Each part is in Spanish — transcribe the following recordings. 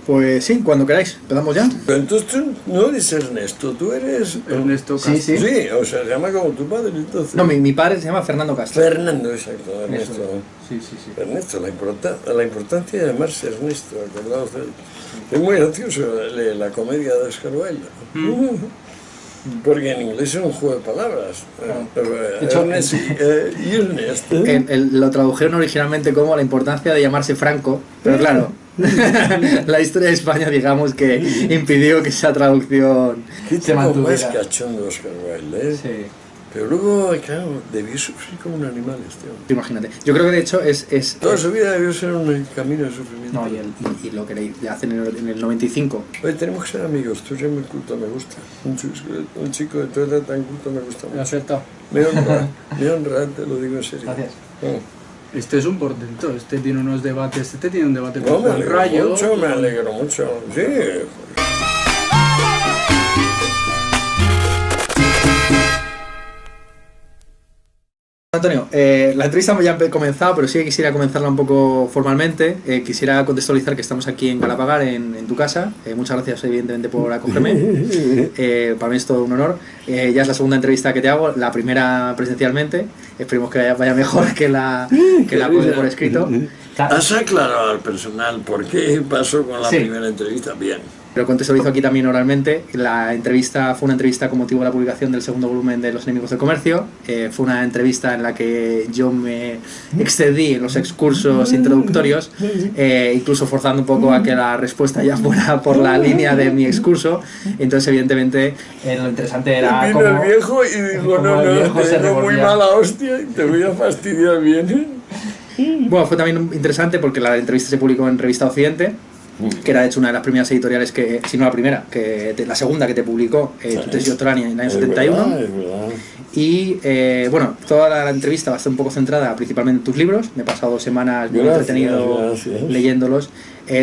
Pues sí, cuando queráis, empezamos ya. Pero entonces tú no eres Ernesto, tú eres... Ernesto Castro. Sí, sí. Sí, o sea, se llama como tu padre, entonces. No, mi padre se llama Fernando Castro. Fernando, exacto, Ernesto. Sí, sí, sí. Ernesto, la importancia de llamarse Ernesto, acordaos de él. Es muy gracioso la comedia de Oscar Wilde. Porque en inglés es un juego de palabras. De hecho, Ernest y Ernest. Lo tradujeron originalmente como la importancia de llamarse Franco, pero claro, la historia de España, digamos, que impidió que esa traducción ¿Qué se tipo más mantuviera. cachondo Oscar Wilde, Sí. Pero luego, claro, debió sufrir como un animal este hombre. Imagínate. Yo creo que de hecho es Toda su vida debió ser un camino de sufrimiento. no, y lo que le hacen en el 95. Oye, tenemos que ser amigos, tú eres muy culto, me gusta. Un chico de tu edad tan culto me gusta Lo mucho. acepto. Me honra, te lo digo en serio. Gracias. Este es un portento, este tiene unos debates, este tiene un debate No, con me Juan alegro Rayo. mucho, me alegro mucho. Sí. Antonio, la entrevista ya ha comenzado, pero sí que quisiera comenzarla un poco formalmente. Quisiera contextualizar que estamos aquí en Galapagar, en tu casa. Muchas gracias, evidentemente, por acogerme. Para mí es todo un honor. Ya es la segunda entrevista que te hago, la primera presencialmente. Esperemos que vaya mejor que la por escrito. ¿Has aclarado al personal por qué pasó con la Sí. primera entrevista? Bien. Lo contextualizo aquí también oralmente. La entrevista fue una entrevista con motivo de la publicación del segundo volumen de Los enemigos del comercio. Fue una entrevista en la que yo me excedí en los excursos introductorios, incluso forzando un poco a que la respuesta ya fuera por la línea de mi excurso. Entonces, evidentemente, lo interesante era Vino cómo... el viejo y dijo, como no, el viejo te se digo muy revolvía. mala hostia y te voy a fastidiar bien. Bueno, fue también interesante porque la entrevista se publicó en Revista Occidente, que era de hecho una de las primeras editoriales que, si no la primera, la segunda que te publicó, tu tesis doctoral en el año 71. Es verdad. Y bueno, toda la entrevista va a estar un poco centrada principalmente en tus libros. Me he pasado 2 semanas muy Gracias, entretenido gracias. leyéndolos.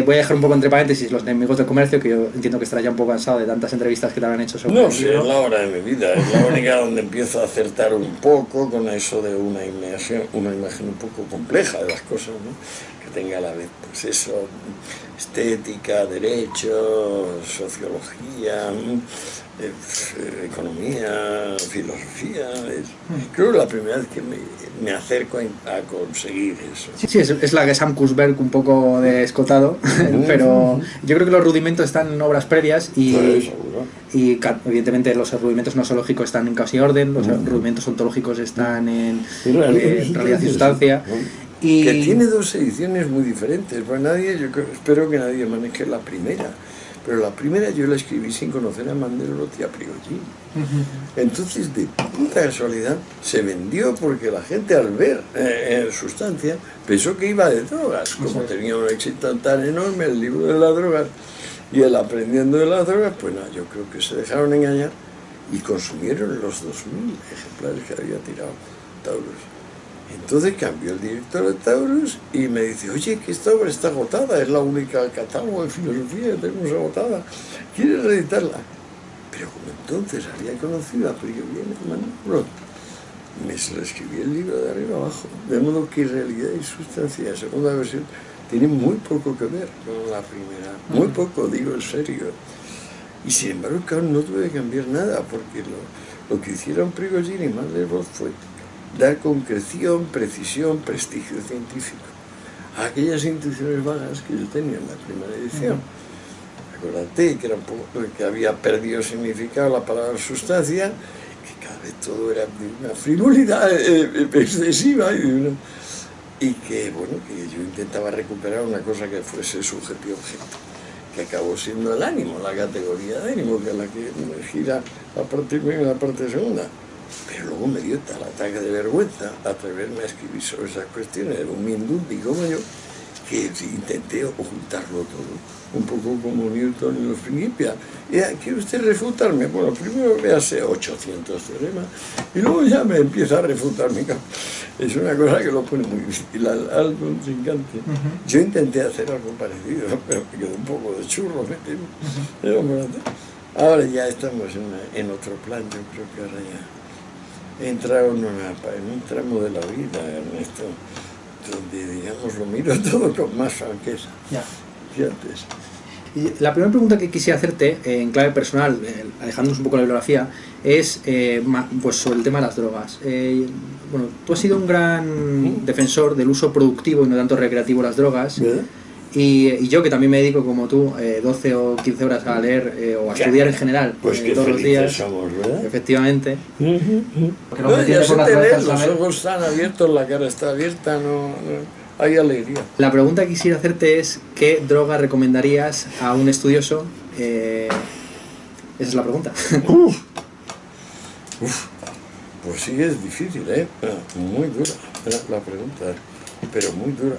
Voy a dejar un poco entre paréntesis Los enemigos del comercio, que yo entiendo que estarás ya un poco cansado de tantas entrevistas que te habrán hecho sobre No el sé, libro. es la hora de mi vida, es la única donde empiezo a acertar un poco con eso de una imagen un poco compleja de las cosas, ¿no? Que tenga a la vez, pues eso, estética, derecho, sociología, economía, filosofía. Creo que la primera vez que me acerco a conseguir eso. Sí, sí, es la de Sam Kurzberg un poco descotado, pero yo creo que los rudimentos están en obras previas Pues, y seguro. evidentemente los rudimentos nosológicos están en causa y orden, los rudimentos ontológicos están en realidad y sustancia. Y Que tiene 2 ediciones muy diferentes. Pues espero que nadie maneje la primera. Pero la primera yo la escribí sin conocer a Mandelbrot y a Prigogine. Entonces, de puta casualidad, se vendió porque la gente al ver sustancia pensó que iba de drogas. Como tenía un éxito tan enorme el libro de las drogas y el aprendiendo de las drogas, pues nada, yo creo que se dejaron engañar y consumieron los 2000 ejemplares que había tirado Taurus. Entonces cambió el director de Taurus y me dice, oye, que esta obra está agotada, es la única catálogo de filosofía que tenemos agotada, ¿quieres reeditarla? Pero como entonces había conocido a Prigogine y Mandelbrot, me se lo escribí el libro de arriba abajo, de modo que realidad y sustancia, la segunda versión, tiene muy poco que ver con la primera, muy poco, digo en serio. Y sin embargo, claro, no tuve que cambiar nada, porque lo que hicieron Prigogine y Mandelbrot fue dar concreción, precisión, prestigio científico a aquellas intuiciones vagas que yo tenía en la primera edición. Acuérdate que, que había perdido significado la palabra sustancia, que cada vez todo era de una frivolidad excesiva y que, bueno, que yo intentaba recuperar una cosa que fuese sujeto y objeto, que acabó siendo el ánimo, la categoría de ánimo, que es la que gira la parte primera y la parte segunda. Pero luego me dio tal ataque de vergüenza atreverme a escribir sobre esas cuestiones, era un mindundi como yo, que intenté ocultarlo todo, un poco como Newton y los Principia. ¿Quiere usted refutarme? Bueno, primero véase 800 teoremas y luego ya me empieza a refutarme. Es una cosa que lo pone muy difícil al contrincante. Yo intenté hacer algo parecido, pero me quedó un poco de churro, ¿me entiendes? Ahora ya estamos en otro plan, yo creo que ahora ya he entrado en un tramo de la vida, Ernesto, donde, digamos, lo miro todo con más franqueza. Ya. Fíjate eso. Y la primera pregunta que quisiera hacerte, en clave personal, alejándonos un poco de la bibliografía, es pues sobre el tema de las drogas. Bueno, tú has sido un gran defensor del uso productivo y no tanto recreativo de las drogas. ¿Verdad? Y yo, que también me dedico, como tú, 12 o 15 horas a leer o a estudiar en general, Pues qué todos los días. somos, ¿verdad? Efectivamente. Porque No, no ya se te ve, los ¿sabes? ojos están abiertos, la cara está abierta, no, hay alegría. La pregunta que quisiera hacerte es: ¿qué droga recomendarías a un estudioso? Esa es la pregunta. Pues sí, es difícil, ¿eh? Muy dura la pregunta, pero muy dura.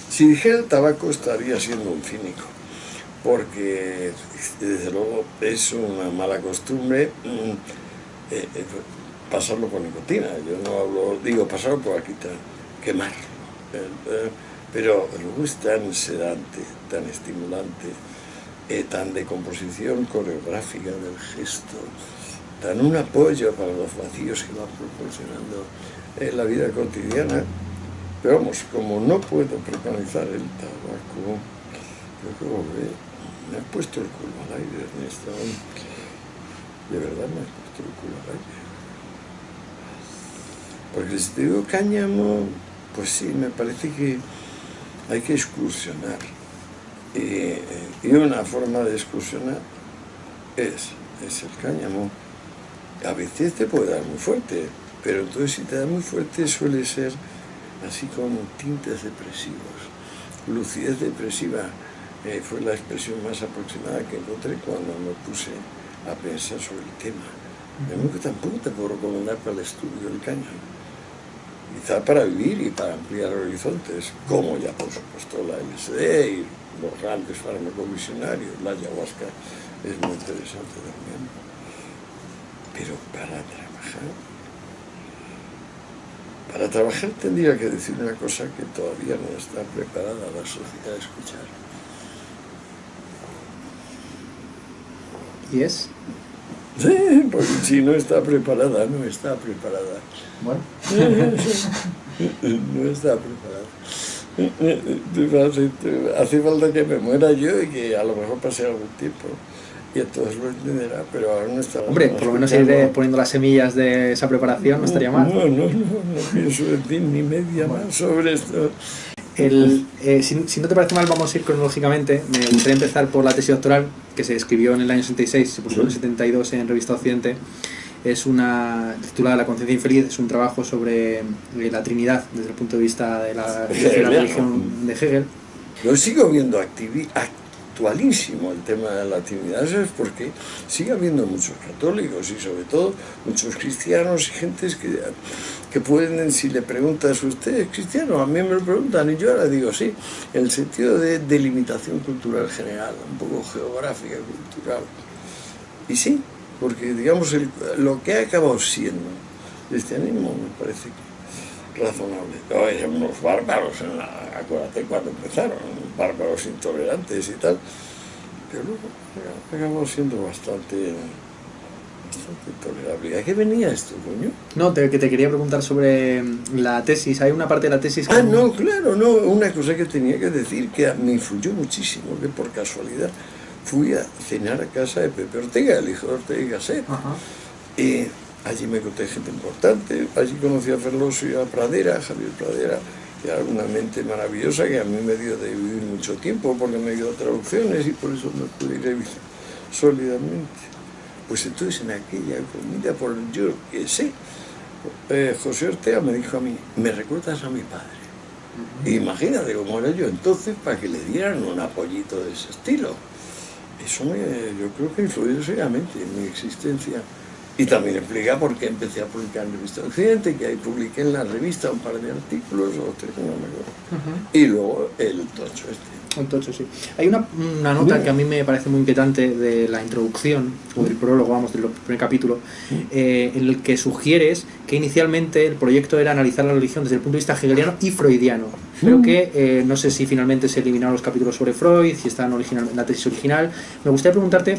Si dijera el tabaco estaría siendo un cínico, porque desde luego es una mala costumbre pasarlo por nicotina. Yo no hablo, digo pasarlo por alquitrán, quemarlo. Pero luego es tan sedante, tan estimulante, tan de composición coreográfica del gesto, tan un apoyo para los vacíos que va proporcionando en la vida cotidiana. Pero vamos, como no puedo preconizar el tabaco, creo que me ha puesto el culo al aire, Ernesto. De verdad me ha puesto el culo al aire. Porque si te digo cáñamo, pues sí, me parece que hay que excursionar. Y una forma de excursionar es el cáñamo. A veces te puede dar muy fuerte, pero entonces si te da muy fuerte suele ser así con tintes depresivos. Lucidez depresiva fue la expresión más aproximada que encontré cuando me puse a pensar sobre el tema. Que tampoco te puedo recomendar para el estudio del cáñamo. Quizá para vivir y para ampliar horizontes, como ya por supuesto la LSD y los grandes fármacos visionarios, la ayahuasca es muy interesante también. Pero para trabajar tendría que decir una cosa que todavía no está preparada la sociedad a escuchar. ¿Y es? Sí, porque si no está preparada, no está preparada. Bueno. No está preparada. Hace falta que me muera yo y que a lo mejor pase algún tiempo. Y entonces lo entenderá, pero ahora no está. Hombre, por lo menos ir poniendo las semillas de esa preparación no estaría mal. No pienso decir ni media más sobre esto. Si no te parece mal, vamos a ir cronológicamente. Me gustaría empezar por la tesis doctoral, que se escribió en el año 66, se publicó en el 72 en Revista Occidente. Es una titulada La conciencia infeliz, es un trabajo sobre la Trinidad desde el punto de vista de la religión de Hegel. Yo sigo viendo actualísimo el tema de la Trinidad, ¿sabes por qué? Sigue habiendo muchos católicos y sobre todo muchos cristianos y gentes que pueden, si le preguntas, ¿usted es cristiano? A mí me lo preguntan y yo ahora digo sí, en el sentido de delimitación cultural general, un poco geográfica, cultural. Y sí, porque digamos lo que ha acabado siendo el cristianismo me parece razonable. No, eran unos bárbaros, acuérdate cuando empezaron, bárbaros intolerantes y tal, pero luego ha acabado siendo bastante tolerable. ¿A qué venía esto, coño? No, que te quería preguntar sobre la tesis. Hay una parte de la tesis que... no, claro, no, una cosa que tenía que decir que me influyó muchísimo, que por casualidad fui a cenar a casa de Pepe Ortega, el hijo de Ortega y Gasset. Y allí me encontré gente importante, allí conocí a Ferlosio y a Pradera, Javier Pradera, que era una mente maravillosa que a mí me dio de vivir mucho tiempo porque me dio traducciones y por eso me pude ir sólidamente. Pues entonces en aquella comida, por yo que sé, José Ortega me dijo a mí, ¿me recuerdas a mi padre? Imagínate cómo era yo entonces para que le dieran un apoyito de ese estilo. Eso yo creo que influyó seriamente en mi existencia. Y también explica por qué empecé a publicar en Revista Occidente, que ahí publiqué en la revista un par de artículos, o tres, no me acuerdo. Y luego el tocho este. El tocho, sí. Hay una nota que a mí me parece muy inquietante de la introducción, o del prólogo, vamos, del primer capítulo, en el que sugieres que inicialmente el proyecto era analizar la religión desde el punto de vista hegeliano y freudiano. Pero que no sé si finalmente se eliminaron los capítulos sobre Freud, si está en la tesis original. Me gustaría preguntarte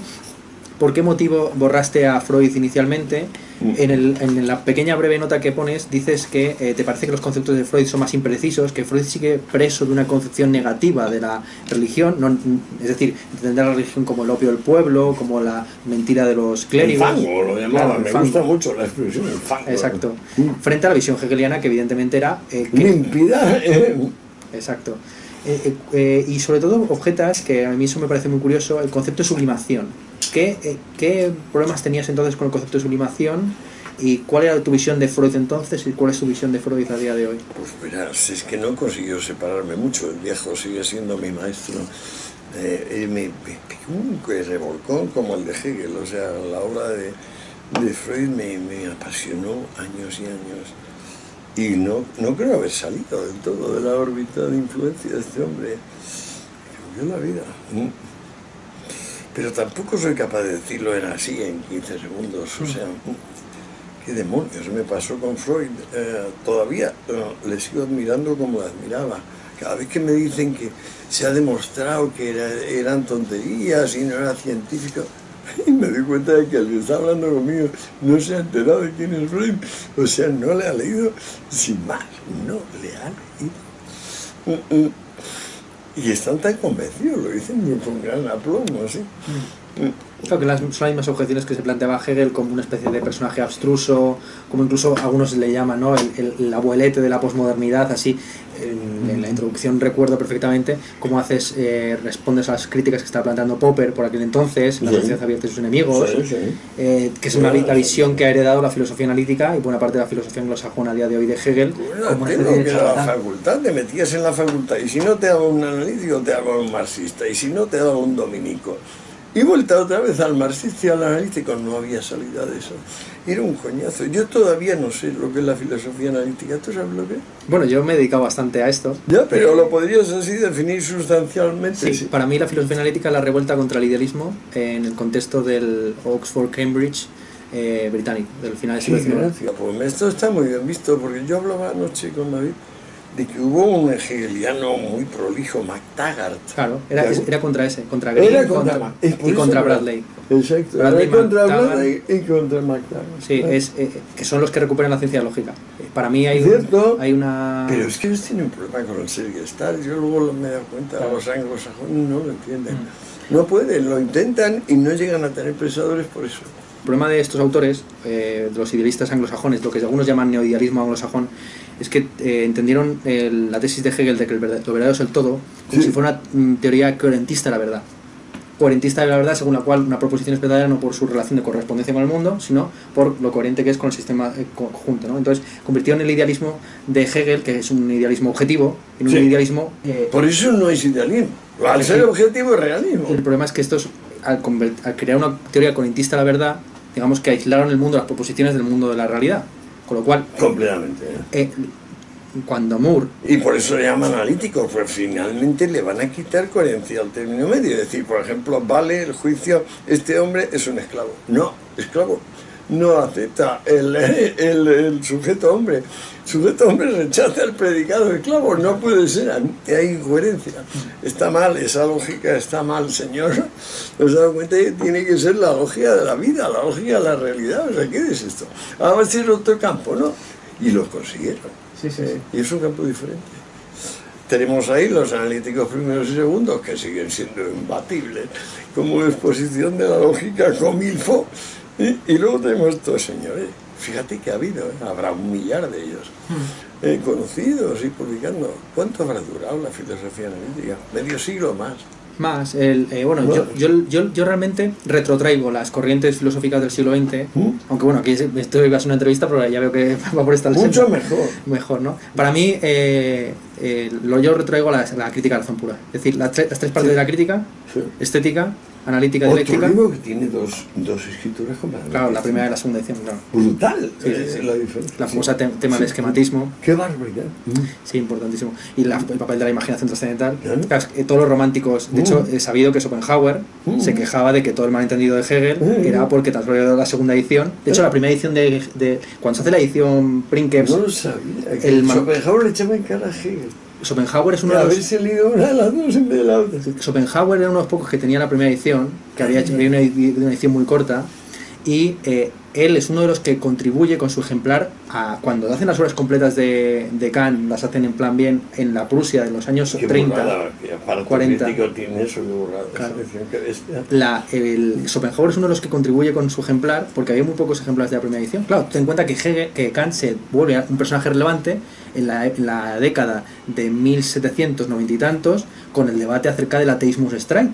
¿por qué motivo borraste a Freud inicialmente? En la pequeña breve nota que pones dices que te parece que los conceptos de Freud son más imprecisos, que Freud sigue preso de una concepción negativa de la religión, es decir, entender la religión como el opio del pueblo, como la mentira de los clérigos. El fango lo llamaban, Claro, me fango. gusta mucho la expresión, el fango. Exacto. Frente a la visión hegeliana, que evidentemente era... Límpida. Exacto. Y sobre todo objetas, que a mí eso me parece muy curioso, el concepto de sublimación. ¿Qué problemas tenías entonces con el concepto de sublimación? ¿Y cuál era tu visión de Freud entonces? ¿Y cuál es tu visión de Freud a día de hoy? Pues verás, es que no he conseguido separarme mucho. El viejo sigue siendo mi maestro. Me pegó un revolcón como el de Hegel. O sea, la obra de Freud me apasionó años y años. Y no creo haber salido del todo de la órbita de influencia de este hombre. Me cambió la vida. Pero tampoco soy capaz de decirlo en así, en 15 segundos. O sea, ¿qué demonios me pasó con Freud? Todavía le sigo admirando como la admiraba. Cada vez que me dicen que se ha demostrado que eran tonterías y no era científico, y me doy cuenta de que el que está hablando conmigo no se ha enterado de quién es Freud. O sea, no le ha leído, sin más, no le ha leído. Y están tan convencidos, lo dicen con gran aplomo, ¿sí? Claro que son las mismas objeciones que se planteaba Hegel como una especie de personaje abstruso, como incluso algunos le llaman, ¿no? el abuelete de la posmodernidad, así. En la introducción recuerdo perfectamente cómo respondes a las críticas que estaba planteando Popper por aquel entonces, la sociedad abierta y sus enemigos, que es la visión que ha heredado la filosofía analítica y buena parte de la filosofía anglosajona a día de hoy de Hegel. Bueno, tengo que era la facultad, te metías en la facultad y si no te daba un analítico te daba un marxista y si no te daba un dominico. Y vuelta otra vez al marxista y al analítico, no había salida de eso. Era un coñazo. Yo todavía no sé lo que es la filosofía analítica. ¿Tú sabes lo que es? Bueno, yo me he dedicado bastante a esto. Ya, pero lo podrías así definir sustancialmente. Sí, para mí la filosofía analítica es la revuelta contra el idealismo en el contexto del Oxford-Cambridge británico, del final del siglo XIX. Pues esto está muy bien visto, porque yo hablaba anoche con David de que hubo un hegeliano muy prolijo, MacTaggart. Claro, era contra ese, contra Green y contra Bradley. Exacto, era contra Bradley y contra MacTaggart. Sí, que son los que recuperan la ciencia lógica. Para mí hay una... Pero es que ellos tienen un problema con el ser gestal. Yo luego me he dado cuenta, claro. Los anglosajones no lo entienden. No pueden, lo intentan y no llegan a tener pensadores por eso. El problema de estos autores, de los idealistas anglosajones, lo que algunos llaman neoidealismo anglosajón, es que entendieron la tesis de Hegel de que lo verdadero es el todo, como si fuera una teoría coherentista de la verdad. Coherentista de la verdad, según la cual una proposición es verdadera no por su relación de correspondencia con el mundo, sino por lo coherente que es con el sistema conjunto, ¿no? Entonces, convirtieron el idealismo de Hegel, que es un idealismo objetivo, en un idealismo... por eso no es idealismo. Al ser objetivo es realismo. El problema es que estos, al crear una teoría coherentista de la verdad, digamos que aislaron el mundo, las proposiciones del mundo de la realidad. Con lo cual... Completamente. Cuando Moore... Y por eso le llaman analítico, pues finalmente le van a quitar coherencia al término medio. Es decir, por ejemplo, vale el juicio, este hombre es un esclavo. No, esclavo. No acepta el sujeto hombre. Sujeto hombre rechaza el predicado esclavo. No puede ser, hay incoherencia. Está mal, esa lógica está mal, señor. ¿Os dado cuenta que tiene que ser la lógica de la vida, la lógica de la realidad? O sea, ¿qué es esto? Ahora va a ser otro campo, ¿no? Y lo consiguieron. Sí. Y es un campo diferente. Tenemos ahí los analíticos primeros y segundos que siguen siendo imbatibles como exposición de la lógica comilfo. Y luego tenemos estos señores. Fíjate que ha habido, habrá 1 millar de ellos conocidos y publicando. ¿Cuánto habrá durado la filosofía analítica? Medio siglo más. Yo realmente retrotraigo las corrientes filosóficas del siglo XX, aunque bueno, aquí esto iba a ser una entrevista, pero ya veo que va por esta mucho mejor, ¿no? Para mí, yo retrotraigo la crítica a la razón pura. Es decir, las tres partes de la crítica, estética, analítica y dialéctica. Otro libro que tiene dos escrituras completamente. Claro, la primera y la segunda edición, claro. Brutal, sí. La diferencia. La famosa tema del esquematismo. Qué barbaridad. Sí, importantísimo. Y el papel de la imaginación trascendental. Claro, todos los románticos, de hecho, he sabido que Schopenhauer se quejaba de que todo el malentendido de Hegel era porque tan solo la segunda edición. De hecho, la primera edición cuando se hace la edición Princeps... No lo sabía. Schopenhauer le echaba en cara a Hegel. Schopenhauer es uno De de los... haberse leído una de las dos en vez de la otra. Schopenhauer era uno de los pocos que tenía la primera edición, que había hecho una edición muy corta, y él es uno de los que contribuye con su ejemplar a cuando hacen las obras completas de Kant, las hacen en plan bien en la Prusia de los años 30, burrada, que aparte 40. crítico tiene eso, qué burrada, Claro. esa edición, qué bestia. El Schopenhauer es uno de los que contribuye con su ejemplar, porque había muy pocos ejemplares de la primera edición. Claro, ten en cuenta que Kant se vuelve un personaje relevante en la década de 1790 y tantos, con el debate acerca del ateismus straight,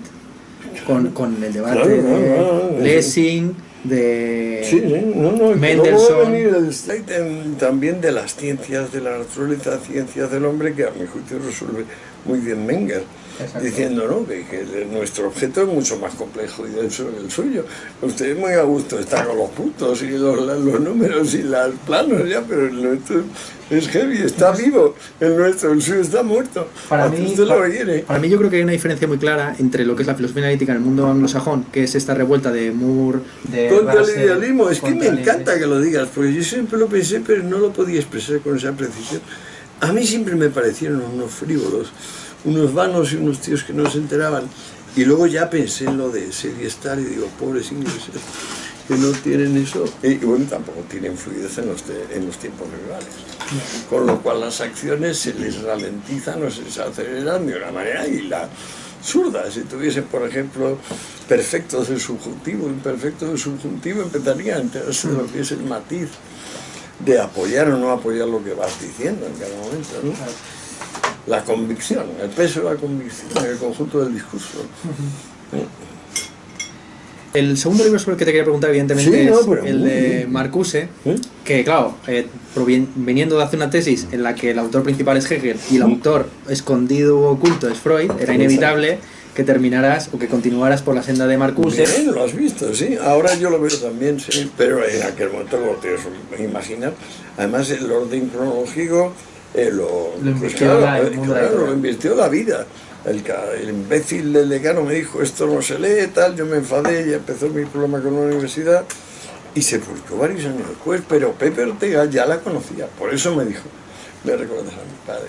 con el debate de Lessing, de Sí, sí, no, y que luego Mendelssohn. va a venir el slide también de las ciencias de la naturaleza, ciencias del hombre, que a mi juicio resuelve muy bien Menger. Exacto. Diciendo, ¿no?, que nuestro objeto es mucho más complejo y denso que el suyo. Usted muy a gusto está con los puntos y los números y los planos ya, pero el nuestro es heavy, está vivo, el suyo está muerto. Para Así mí, usted lo quiere. para mí yo creo que hay una diferencia muy clara entre lo que es la filosofía analítica en el mundo anglosajón, que es esta revuelta de Moore, de Contra el Russell, idealismo, es que contra me el encanta que lo digas, porque yo siempre lo pensé, pero no lo podía expresar con esa precisión. A mí siempre me parecieron unos frívolos, unos vanos y unos tíos que no se enteraban. Y luego ya pensé en lo de ser y estar y digo, pobres ingleses, que no tienen eso. Y bueno, tampoco tienen fluidez en los tiempos medievales. Con lo cual las acciones se les ralentizan o se les aceleran de una manera y la absurda. Si tuviesen, por ejemplo, perfectos del subjuntivo, imperfectos del subjuntivo, empezarían a enterarse de lo que es el matiz de apoyar o no apoyar lo que vas diciendo en cada momento, ¿no? La convicción, el peso de la convicción en el conjunto del discurso. El segundo libro sobre el que te quería preguntar, evidentemente, Sí, no, es pero el muy de bien. Marcuse, ¿Eh? que, claro, veniendo de hacer una tesis en la que el autor principal es Hegel y el autor escondido o oculto es Freud, era inevitable que terminaras o que continuaras por la senda de Marcuse. Bien, lo has visto, sí. Ahora yo lo veo también, sí. Pero en aquel momento lo tienes que imaginar. Además, el orden cronológico lo invirtió el mundo de la lo invirtió la vida. El imbécil del decano me dijo, esto no se lee, tal, yo me enfadé y empezó mi problema con la universidad y se publicó varios años después, pero Pepe Ortega ya la conocía, por eso me dijo, me recuerdas a mi padre.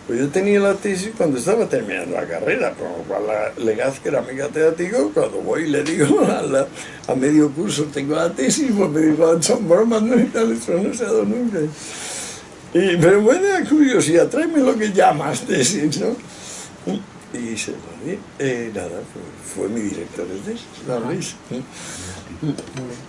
Pues yo tenía la tesis cuando estaba terminando la carrera, por lo cual la Legaz, que era mi catedrático, cuando voy y le digo a medio curso, tengo la tesis, pues me dijo, son bromas, no y tal, eso no se ha dado nunca. Pero buena curiosidad, tráeme lo que llamas tesis, ¿no? Y se lo di. Nada, fue mi director de tesis, la veis.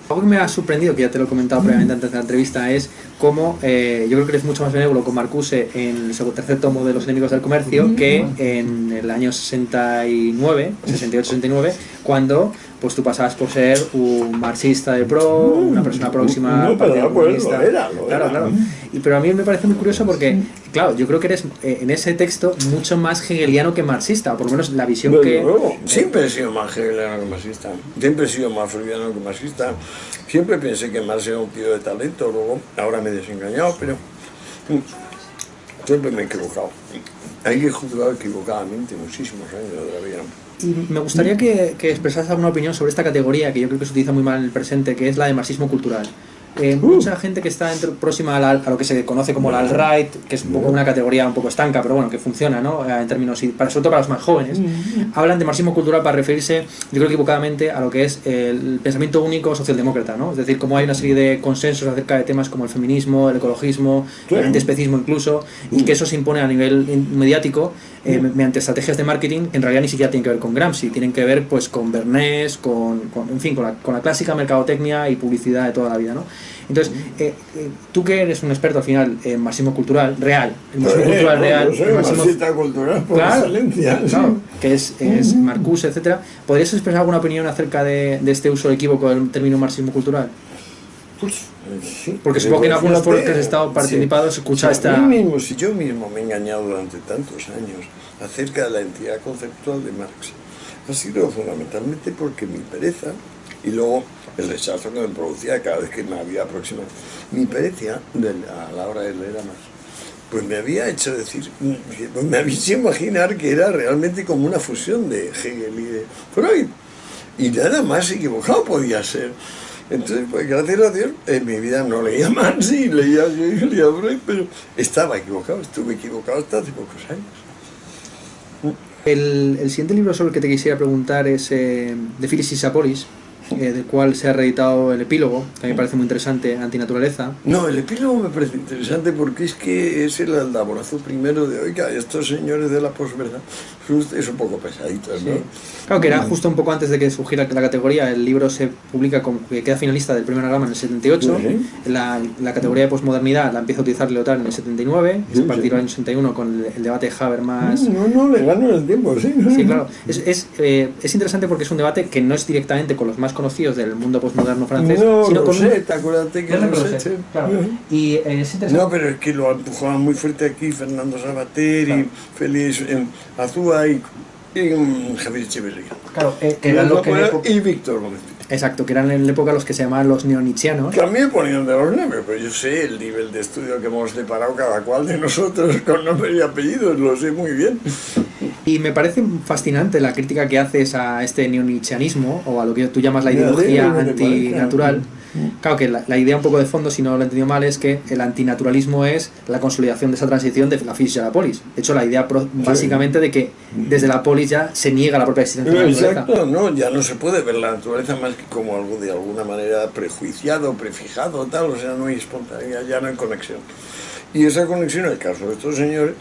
Algo que me ha sorprendido, que ya te lo he comentado previamente antes de la entrevista, es cómo yo creo que eres mucho más benévolo con Marcuse en el tercer tomo de Los enemigos del comercio que en el año 69, 68-69, cuando pues tú pasabas por ser un marxista del PRO, una persona próxima al Partido Comunista. Claro. Pero a mí me parece muy curioso porque, claro, yo creo que eres en ese texto mucho más hegeliano que marxista, o por lo menos la visión Desde que... luego, siempre he sido más hegeliano que marxista, siempre he sido más freudiano que marxista, siempre pensé que Marx era un tío de talento, luego ahora me he desengañado, pero siempre me he equivocado. Hay que juzgar equivocadamente muchísimos años de la vida. Y me gustaría que expresaras alguna opinión sobre esta categoría que yo creo que se utiliza muy mal en el presente, que es la de marxismo cultural. Mucha gente que está próxima a lo que se conoce como la alt-right, que es un poco una categoría un poco estanca, pero bueno, que funciona, ¿no? En términos, sobre todo para los más jóvenes, hablan de marxismo cultural para referirse, yo creo equivocadamente, a lo que es el pensamiento único socialdemócrata, ¿no? Es decir, como hay una serie de consensos acerca de temas como el feminismo, el ecologismo, el antiespecismo incluso, y que eso se impone a nivel mediático mediante estrategias de marketing que en realidad ni siquiera tienen que ver con Gramsci, tienen que ver pues con Bernays, en fin, con la clásica mercadotecnia y publicidad de toda la vida, ¿no? Entonces, tú que eres un experto al final en marxismo cultural real, el marxismo cultural real, yo soy marxista cultural por excelencia, claro, que es Marcuse, etcétera, ¿podrías expresar alguna opinión acerca de este uso equívoco del término marxismo cultural? Pues, sí, porque supongo que en algunos foros que has estado participado se escucha esta... Si yo mismo me he engañado durante tantos años acerca de la entidad conceptual de Marx, ha sido fundamentalmente porque mi pereza y luego el rechazo que me producía cada vez que me había aproximado, mi pereza a la hora de leer a Marx, pues me había hecho decir, pues me había hecho imaginar que era realmente como una fusión de Hegel y de Freud, y nada más equivocado podía ser. Entonces, pues gracias a Dios, en mi vida no leía Mansi, leía Freud, pero estaba equivocado, estuve equivocado hasta hace pocos años. El siguiente libro sobre el que te quisiera preguntar es de Phyllis Isapolis, del cual se ha reeditado el epílogo, que a mí me parece muy interesante, Antinaturaleza. No, el epílogo me parece interesante porque es que es el aldaborazo primero de, oiga, estos señores de la posverdad es un poco pesaditos, ¿no? Sí. Claro, que era justo un poco antes de que surgiera la categoría. El libro se publica, que queda finalista del premio Anagrama en el 78. Sí. La categoría de posmodernidad la empieza a utilizar Lyotard en el 79, Sí, a partir del año 61 con el debate Habermas. No, le gano el tiempo, sí. Sí, claro. Es interesante porque es un debate que no es directamente con los más conocidos del mundo posmoderno francés, sino con Rosette, acuérdate que Rosette. Claro. Y es interesante. No, pero es que lo empujaban muy fuerte aquí Fernando Sabater y Félix Azúa y Javier Echeverría. Claro, que eran los que y Víctor Gómez. Exacto, que eran en la época los que se llamaban los neonichianos. Que a mí me ponían de los nombres, pero yo sé el nivel de estudio que hemos separado cada cual de nosotros con nombres y apellidos, lo sé muy bien. Y me parece fascinante la crítica que haces a este neonichianismo, o a lo que tú llamas la ideología antinatural. Claro que la idea un poco de fondo, si no lo he entendido mal, es que el antinaturalismo es la consolidación de esa transición de la física a la polis. De hecho, la idea básicamente de que desde la polis ya se niega la propia existencia de la naturaleza. Exacto, no, ya no se puede ver la naturaleza más que como algo de alguna manera prejuiciado, prefijado, tal, o sea, no hay espontaneidad, ya no hay conexión. Y esa conexión, en el caso de estos señores,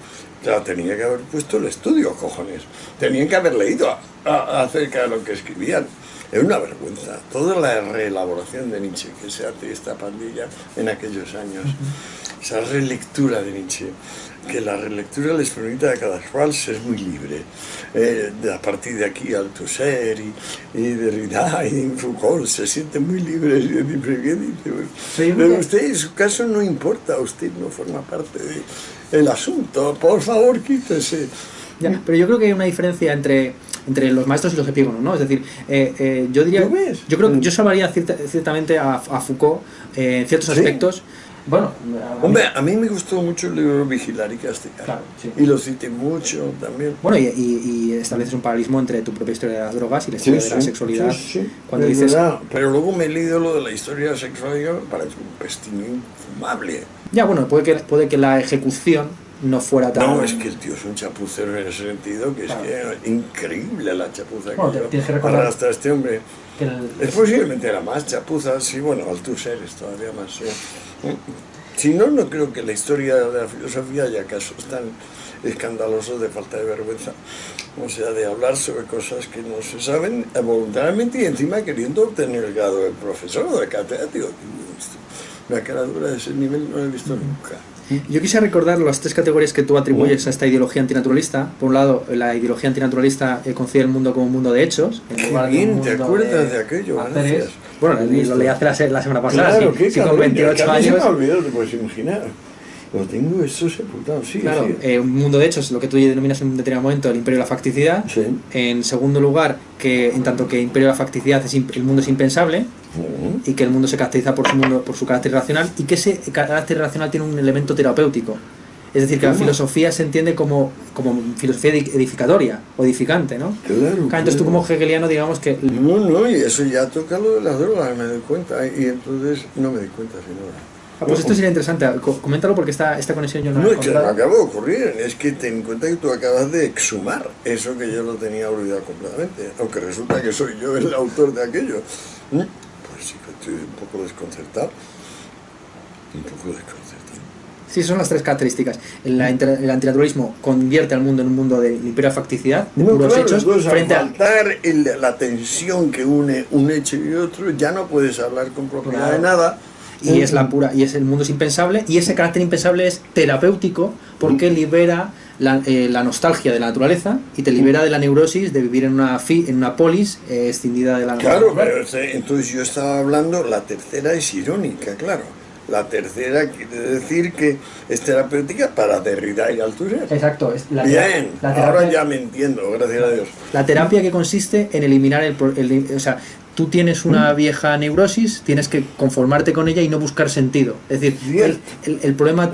ya tenía que haber puesto el estudio, cojones. Tenían que haber leído acerca de lo que escribían. Es una vergüenza. Toda la reelaboración de Nietzsche que se hace esta pandilla en aquellos años, esa relectura de Nietzsche, que la relectura les permite a cada cual ser muy libre. A partir de aquí Althusser y Derrida y Foucault se sienten muy libres. Y dicen, pero usted, en su caso, no importa, usted no forma parte del asunto. Por favor, quítese. Ya, pero yo creo que hay una diferencia entre los maestros y los epígonos, ¿no? Es decir, yo diría, yo creo que yo salvaría ciertamente a Foucault en ciertos aspectos. Bueno, hombre, a mí me gustó mucho el libro Vigilar y Castigar. Claro, sí. Y lo cité mucho también. Bueno, y estableces un paralelismo entre tu propia historia de las drogas y la historia de la sexualidad. Sí. Cuando dices... verdad. Pero luego me he leído lo de la historia de la sexualidad, me parece un pestino infumable. Ya, bueno, puede que la ejecución no fuera tan... No, es que el tío es un chapucero en ese sentido, que claro. Es que increíble la chapuza tienes que recordar arrastra este hombre. Que es posiblemente la más chapuza, sí, bueno, Althusser es todavía más. Sí. Si no, no creo que la historia de la filosofía haya casos tan escandalosos de falta de vergüenza. O sea, de hablar sobre cosas que no se saben voluntariamente y encima queriendo obtener el grado de profesor o de catedrático. Una caradura de ese nivel no la he visto nunca. Yo quisiera recordar las tres categorías que tú atribuyes a esta ideología antinaturalista. Por un lado, la ideología antinaturalista concibe el mundo como un mundo de hechos. Qué bien, ¿te acuerdas de aquello? Gracias. Bueno, lo leí hace la semana pasada. Claro, sí, con 28 años. Se me ha olvidado, te puedes imaginar. Lo tengo eso sepultado, sí. Claro, sí. Un mundo de hechos, lo que tú denominas en un determinado momento el imperio de la facticidad. Sí. En segundo lugar, que en tanto que imperio de la facticidad el mundo es impensable, y que el mundo se caracteriza por su carácter racional, y que ese carácter racional tiene un elemento terapéutico. Es decir, que la filosofía se entiende como filosofía edificatoria o edificante, ¿no? Claro. Entonces tú como hegeliano, digamos que... No, y eso ya toca lo de las drogas, me doy cuenta, y entonces no me di cuenta, sino... pues esto sería interesante, coméntalo porque esta conexión yo no la he encontrado. No, es que me acaba de ocurrir, es que ten en cuenta que tú acabas de exhumar eso que yo lo tenía olvidado completamente, aunque resulta que soy yo el autor de aquello. Pues sí, estoy un poco desconcertado. Sí, son las tres características. El antinaturalismo convierte al mundo en un mundo de imperio de facticidad, de puros hechos, frente a la tensión que une un hecho y otro, ya no puedes hablar con propiedad de nada. Y es el mundo es impensable, y ese carácter impensable es terapéutico porque libera la nostalgia de la naturaleza y te libera de la neurosis de vivir en una polis escindida de la naturaleza. Claro, pero entonces yo estaba hablando, la tercera es irónica, claro. La tercera quiere decir que es terapéutica para Derrida y Althusser. Exacto. Bien, ahora ya me entiendo, gracias a Dios. La terapia que consiste en eliminar o sea, tú tienes una vieja neurosis, tienes que conformarte con ella y no buscar sentido. Es decir, el problema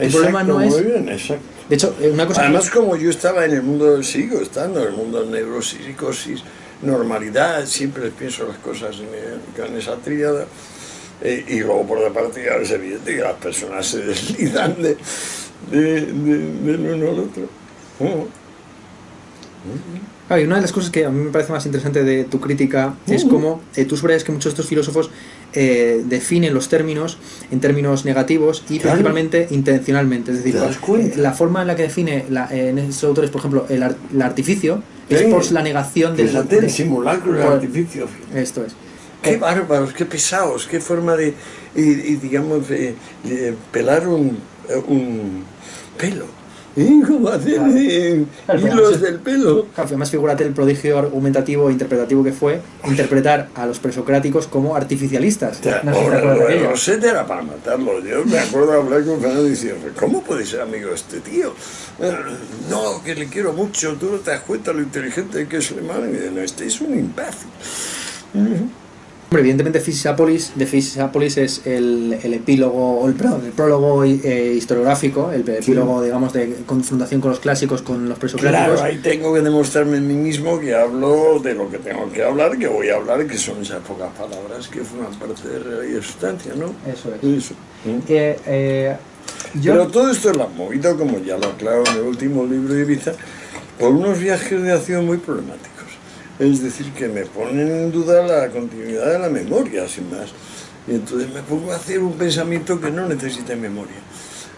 no es... Muy bien, exacto. De hecho, una cosa... Además, como yo estaba en el mundo, sigo estando en el mundo de neurosis, psicosis, normalidad, siempre pienso las cosas con esa tríada. Y luego, por otra parte, ya es evidente que las personas se deslizan del uno al otro. Claro, y una de las cosas que a mí me parece más interesante de tu crítica es cómo tú subrayas que muchos de estos filósofos definen los términos en términos negativos y principalmente intencionalmente. Es decir, la forma en la que define en esos autores, por ejemplo, el artificio, es por la negación del el simulacro del artificio. Esto es. Qué bárbaros, qué pesados, qué forma de pelar un pelo. ¿Cómo hacer hilos del pelo? Claro, además figúrate el prodigio argumentativo e interpretativo que fue interpretar a los presocráticos como artificialistas. Rosete era para matarlo. Yo me acuerdo de hablar con Fernando y decir, ¿cómo puede ser amigo de este tío? No, que le quiero mucho, tú no te das cuenta lo inteligente que es Alemán. Y dice, no, este es un imbécil. Hombre, evidentemente Physicapolis es el epílogo, el prólogo historiográfico, el epílogo, digamos, de confrontación con los clásicos, con los presocráticos. Claro, ahí tengo que demostrarme en mí mismo que hablo de lo que tengo que hablar, que voy a hablar, que son esas pocas palabras que forman parte de realidad y sustancia, ¿no? Eso es. Eso. Pero todo esto lo has movido, como ya lo aclaro en el último libro de Ibiza, por unos viajes de acción muy problemáticos. Es decir, que me ponen en duda la continuidad de la memoria, sin más. Y entonces me pongo a hacer un pensamiento que no necesita memoria.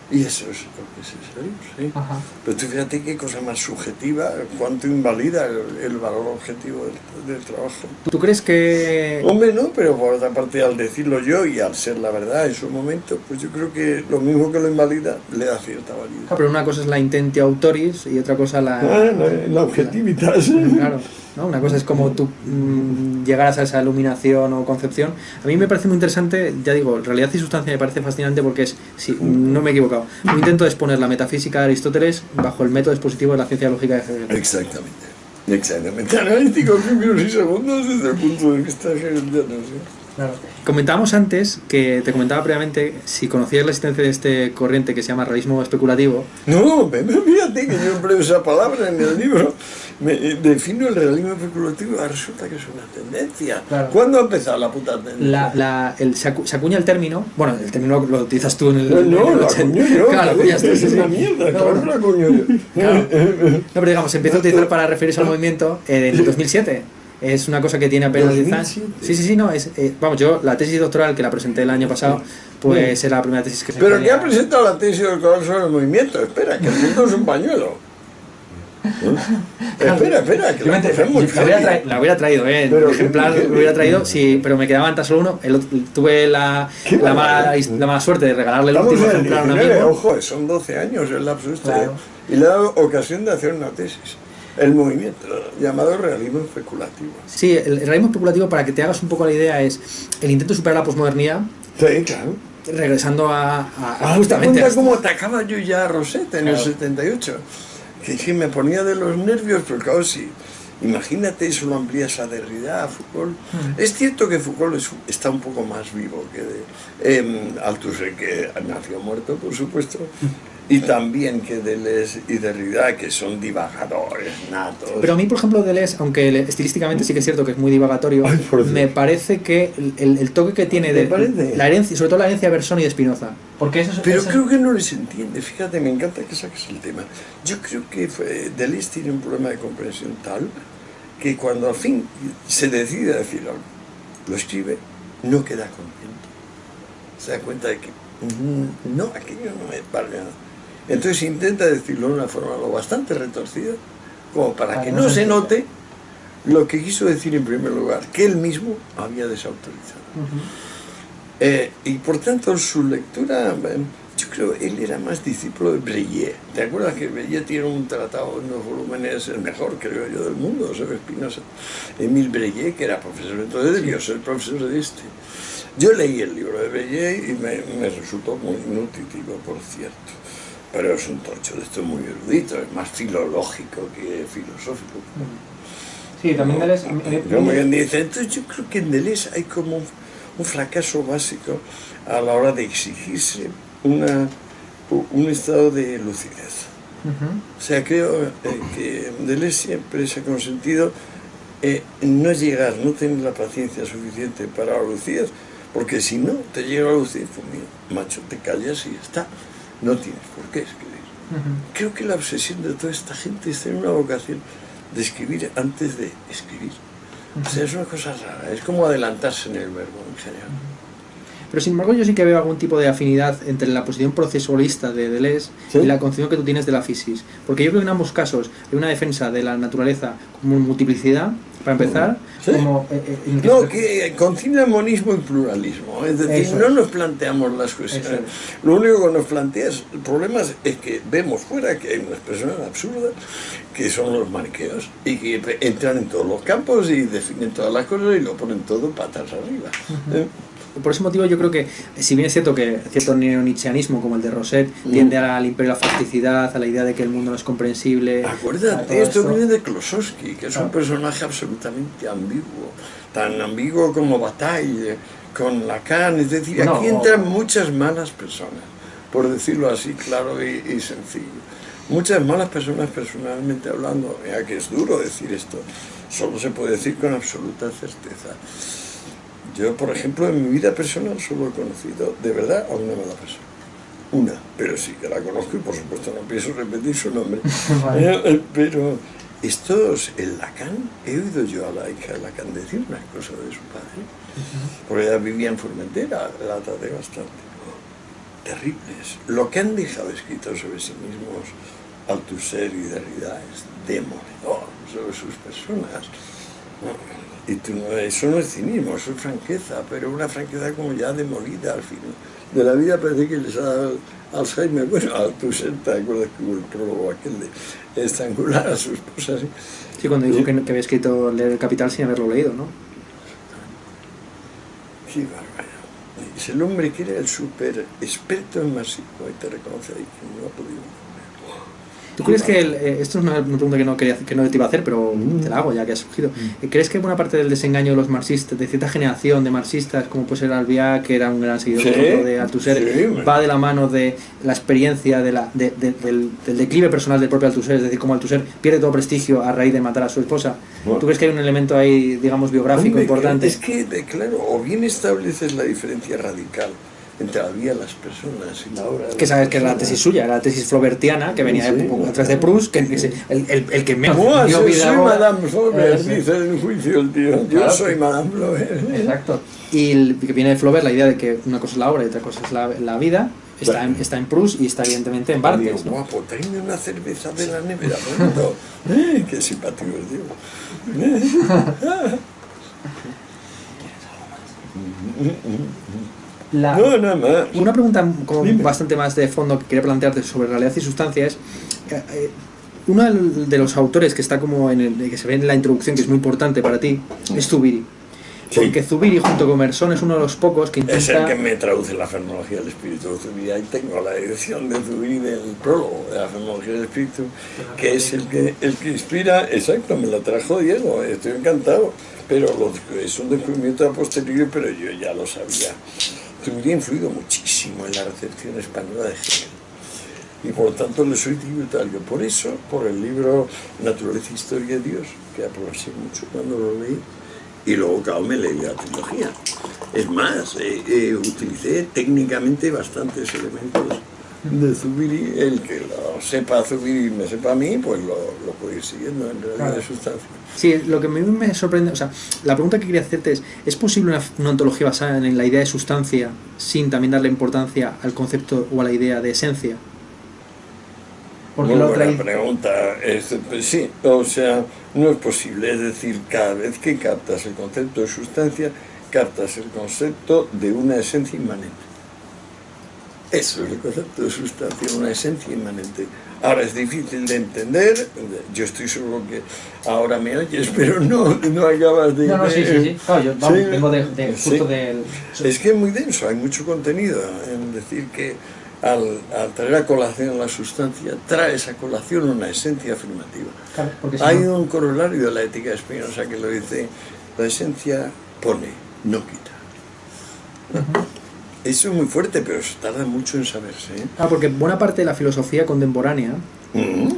Y eso es lo que es necesario, ¿sí? Ajá. Pero tú fíjate qué cosa más subjetiva, cuánto invalida el valor objetivo del trabajo. ¿Tú crees que...? Hombre, no, pero por otra parte, al decirlo yo y al ser la verdad en su momento, pues yo creo que lo mismo que lo invalida, le da cierta validez. Pero una cosa es la intentio autoris y otra cosa la objetividad. Claro, ¿no? Una cosa es como tú llegaras a esa iluminación o concepción. A mí me parece muy interesante, ya digo, realidad y sustancia me parece fascinante porque es, si no me he equivocado, un intento de exponer la metafísica de Aristóteles bajo el método expositivo de la ciencia lógica de Hegel. Exactamente. Analítico, primeros y segundos desde el punto de vista hegeliano, ¿sí? Claro. Comentábamos antes, que te comentaba previamente, si conocías la existencia de este corriente que se llama realismo especulativo. No, fíjate que yo empleo esa palabra en el libro. Defino el realismo especulativo, resulta que es una tendencia. Claro. ¿Cuándo ha empezado la puta tendencia? Se acuña el término, bueno, el término lo utilizas tú en el... No, la acuño yo, claro, ya está, es una mierda, claro, la acuño yo. Claro. No, pero digamos, se empieza a utilizar para referirse al movimiento en el 2007. Es una cosa que tiene apenas 10 años. Sí, no, vamos, yo la tesis doctoral que la presenté el año pasado, pues es la primera tesis que... ¿Pero qué ha presentado la tesis doctoral sobre el movimiento? Espera, que el mundo es un pañuelo. Espera, que la hubiera traído, el ejemplar lo hubiera traído, sí, pero me quedaban tan solo uno. Tuve la mala suerte de regalarle el último ejemplar a un amigo. Ojo, son 12 años el lapso este, claro. Y le ha dado ocasión de hacer una tesis. El movimiento llamado realismo especulativo. Sí, el realismo especulativo, para que te hagas un poco la idea, es el intento de superar la posmodernidad. Sí, claro. Regresando a justamente... ¿Te das cuenta cómo atacaba yo ya a Rosetta en el 78? Que me ponía de los nervios, pero claro, sí. Imagínate, eso lo amplías a Derrida, a Foucault. Es cierto que Foucault está un poco más vivo que Althusser, que nació muerto, por supuesto. Y también que Deleuze y Derrida, que son divagadores natos. Pero a mí, por ejemplo, Deleuze, aunque estilísticamente sí que es cierto que es muy divagatorio, me parece que el toque que tiene de la herencia, sobre todo la herencia de Bersón y de Spinoza. Pero creo que no les entiende. Fíjate, me encanta que saques el tema. Yo creo que Deleuze tiene un problema de comprensión tal que cuando al fin se decide a decir algo, lo escribe, no queda contento. Se da cuenta de que no, aquello no es para nada. Entonces intenta decirlo de una forma lo bastante retorcida, como para que no se note lo que quiso decir en primer lugar, que él mismo había desautorizado. Y por tanto su lectura, yo creo que él era más discípulo de Breillet. ¿Te acuerdas que Breillet tiene un tratado en los volúmenes, el mejor creo yo del mundo, sobre Spinoza? Émile Breillet, que era profesor, entonces yo soy profesor de este. Yo leí el libro de Breillet y me resultó muy nutritivo, por cierto. Pero es un tocho de esto muy erudito, es más filológico que filosófico. Sí, también Deleuze... Como quien dice, entonces yo creo que en Deleuze hay como un fracaso básico a la hora de exigirse un estado de lucidez. O sea, creo que Deleuze siempre se ha consentido no llegar, no tener la paciencia suficiente para la lucidez, Porque si no, te llega a decir, pues mira, macho, te callas y ya está. No tienes por qué escribir. Creo que la obsesión de toda esta gente es tener una vocación de escribir antes de escribir. O sea, es una cosa rara, es como adelantarse en el verbo en general. Pero sin embargo yo sí que veo algún tipo de afinidad entre la posición procesualista de Deleuze y la concepción que tú tienes de la physis. Porque yo creo que en ambos casos hay una defensa de la naturaleza como multiplicidad, para empezar, como... No, que concilia monismo y pluralismo. Es decir, no nos planteamos las cuestiones. Lo único que nos plantea el problema es que vemos fuera que hay unas personas absurdas que son los maniqueos y que entran en todos los campos y definen todas las cosas y lo ponen todo patas arriba. Por ese motivo yo creo que, si bien es cierto que cierto neonietzscheanismo como el de Rosset tiende al imperio de la facticidad, a la idea de que el mundo no es comprensible... Acuérdate, esto viene de Klossowski, que es un personaje absolutamente ambiguo, tan ambiguo como Bataille, con Lacan, es decir, aquí entran muchas malas personas, por decirlo así claro y sencillo. Muchas malas personas personalmente hablando, ya que es duro decir esto, solo se puede decir con absoluta certeza. Yo, por ejemplo, en mi vida personal solo he conocido de verdad a una mala persona. Una, pero sí que la conozco y por supuesto no pienso repetir su nombre. Pero el Lacan, he oído yo a la hija de Lacan decir unas cosas de su padre, porque ella vivía en Formentera, la traté bastante. Terribles. Lo que han dejado escrito sobre sí mismos Althusser y Derrida es demoledor sobre sus personas. Y eso no es cinismo, eso es franqueza, pero una franqueza como ya demolida al final. De la vida parece que les ha dado Alzheimer. Bueno, Althusser, ¿te acuerdas que hubo el prólogo aquel de estrangular a su esposa? Sí, cuando dijo que había escrito Leer el Capital sin haberlo leído, ¿no? Qué barbaridad. Es el hombre que era el súper experto en marxismo y te reconoce ahí que no ha podido. ¿Tú crees que, esto es una pregunta que no te iba a hacer, pero te la hago ya que ha surgido, ¿crees que buena parte del desengaño de los marxistas, de cierta generación de marxistas, como puede ser Albiac, que era un gran seguidor de Althusser, va de la mano de la experiencia del declive personal del propio Althusser, es decir, como Althusser pierde todo prestigio a raíz de matar a su esposa? Bueno, ¿tú crees que hay un elemento ahí, digamos, biográfico importante? Es que, claro, o bien estableces la diferencia radical entre la vida de las personas y la obra. Que sabes que era la tesis suya, era la tesis flaubertiana, que venía atrás de Proust, que es el que menos dio vida. Soy Madame Flaubert, dice en el juicio el tío. Yo soy Madame Flaubert. Exacto. Y que viene de Flaubert la idea de que una cosa es la obra y otra cosa es la vida. Está en Proust y está evidentemente en Barthes, ¿no? Guapo, tráeme una cerveza de la nevera, pronto. Qué simpático es, digo. No, nada más. Una pregunta como bastante más de fondo que quería plantearte sobre realidad y sustancia es uno de los autores que está como que se ve en la introducción, que es muy importante para ti, es Zubiri. Porque Zubiri junto con Mersón es uno de los pocos que intenta... Es el que me traduce la fenomenología del espíritu. Zubiri, ahí tengo la edición de Zubiri del prólogo de la fenomenología del espíritu, que es el que inspira, exacto, me la trajo Diego, estoy encantado, pero es un descubrimiento a posteriori, pero yo ya lo sabía. Zubiri ha influido muchísimo en la recepción española de Hegel y por tanto le soy tributario. Por eso, por el libro Naturaleza e Historia de Dios, que aproveché mucho cuando lo leí, y luego claro, me leí la trilogía. Es más, utilicé técnicamente bastantes elementos de Zubiri. El que lo sepa Zubiri y me sepa a mí, pues lo puedo ir siguiendo en realidad de sustancia. Sí, lo que a mí me sorprende, o sea, la pregunta que quería hacerte ¿es posible una ontología basada en la idea de sustancia sin también darle importancia al concepto o a la idea de esencia? Porque muy buena pregunta. Sí, o sea, no es posible, es decir, cada vez que captas el concepto de sustancia, captas el concepto de una esencia inmanente. Eso es el concepto de sustancia, una esencia inmanente. Ahora es difícil de entender, yo estoy seguro que ahora me oyes, pero no acabas de... No, sí. Claro, yo vengo justo del... Es que es muy denso, hay mucho contenido en decir que al traer a colación la sustancia, trae esa colación una esencia afirmativa. Claro, hay un corolario de la ética de Spinoza que lo dice, la esencia pone, no quita. Eso es muy fuerte, pero se tarda mucho en saberse. Porque buena parte de la filosofía contemporánea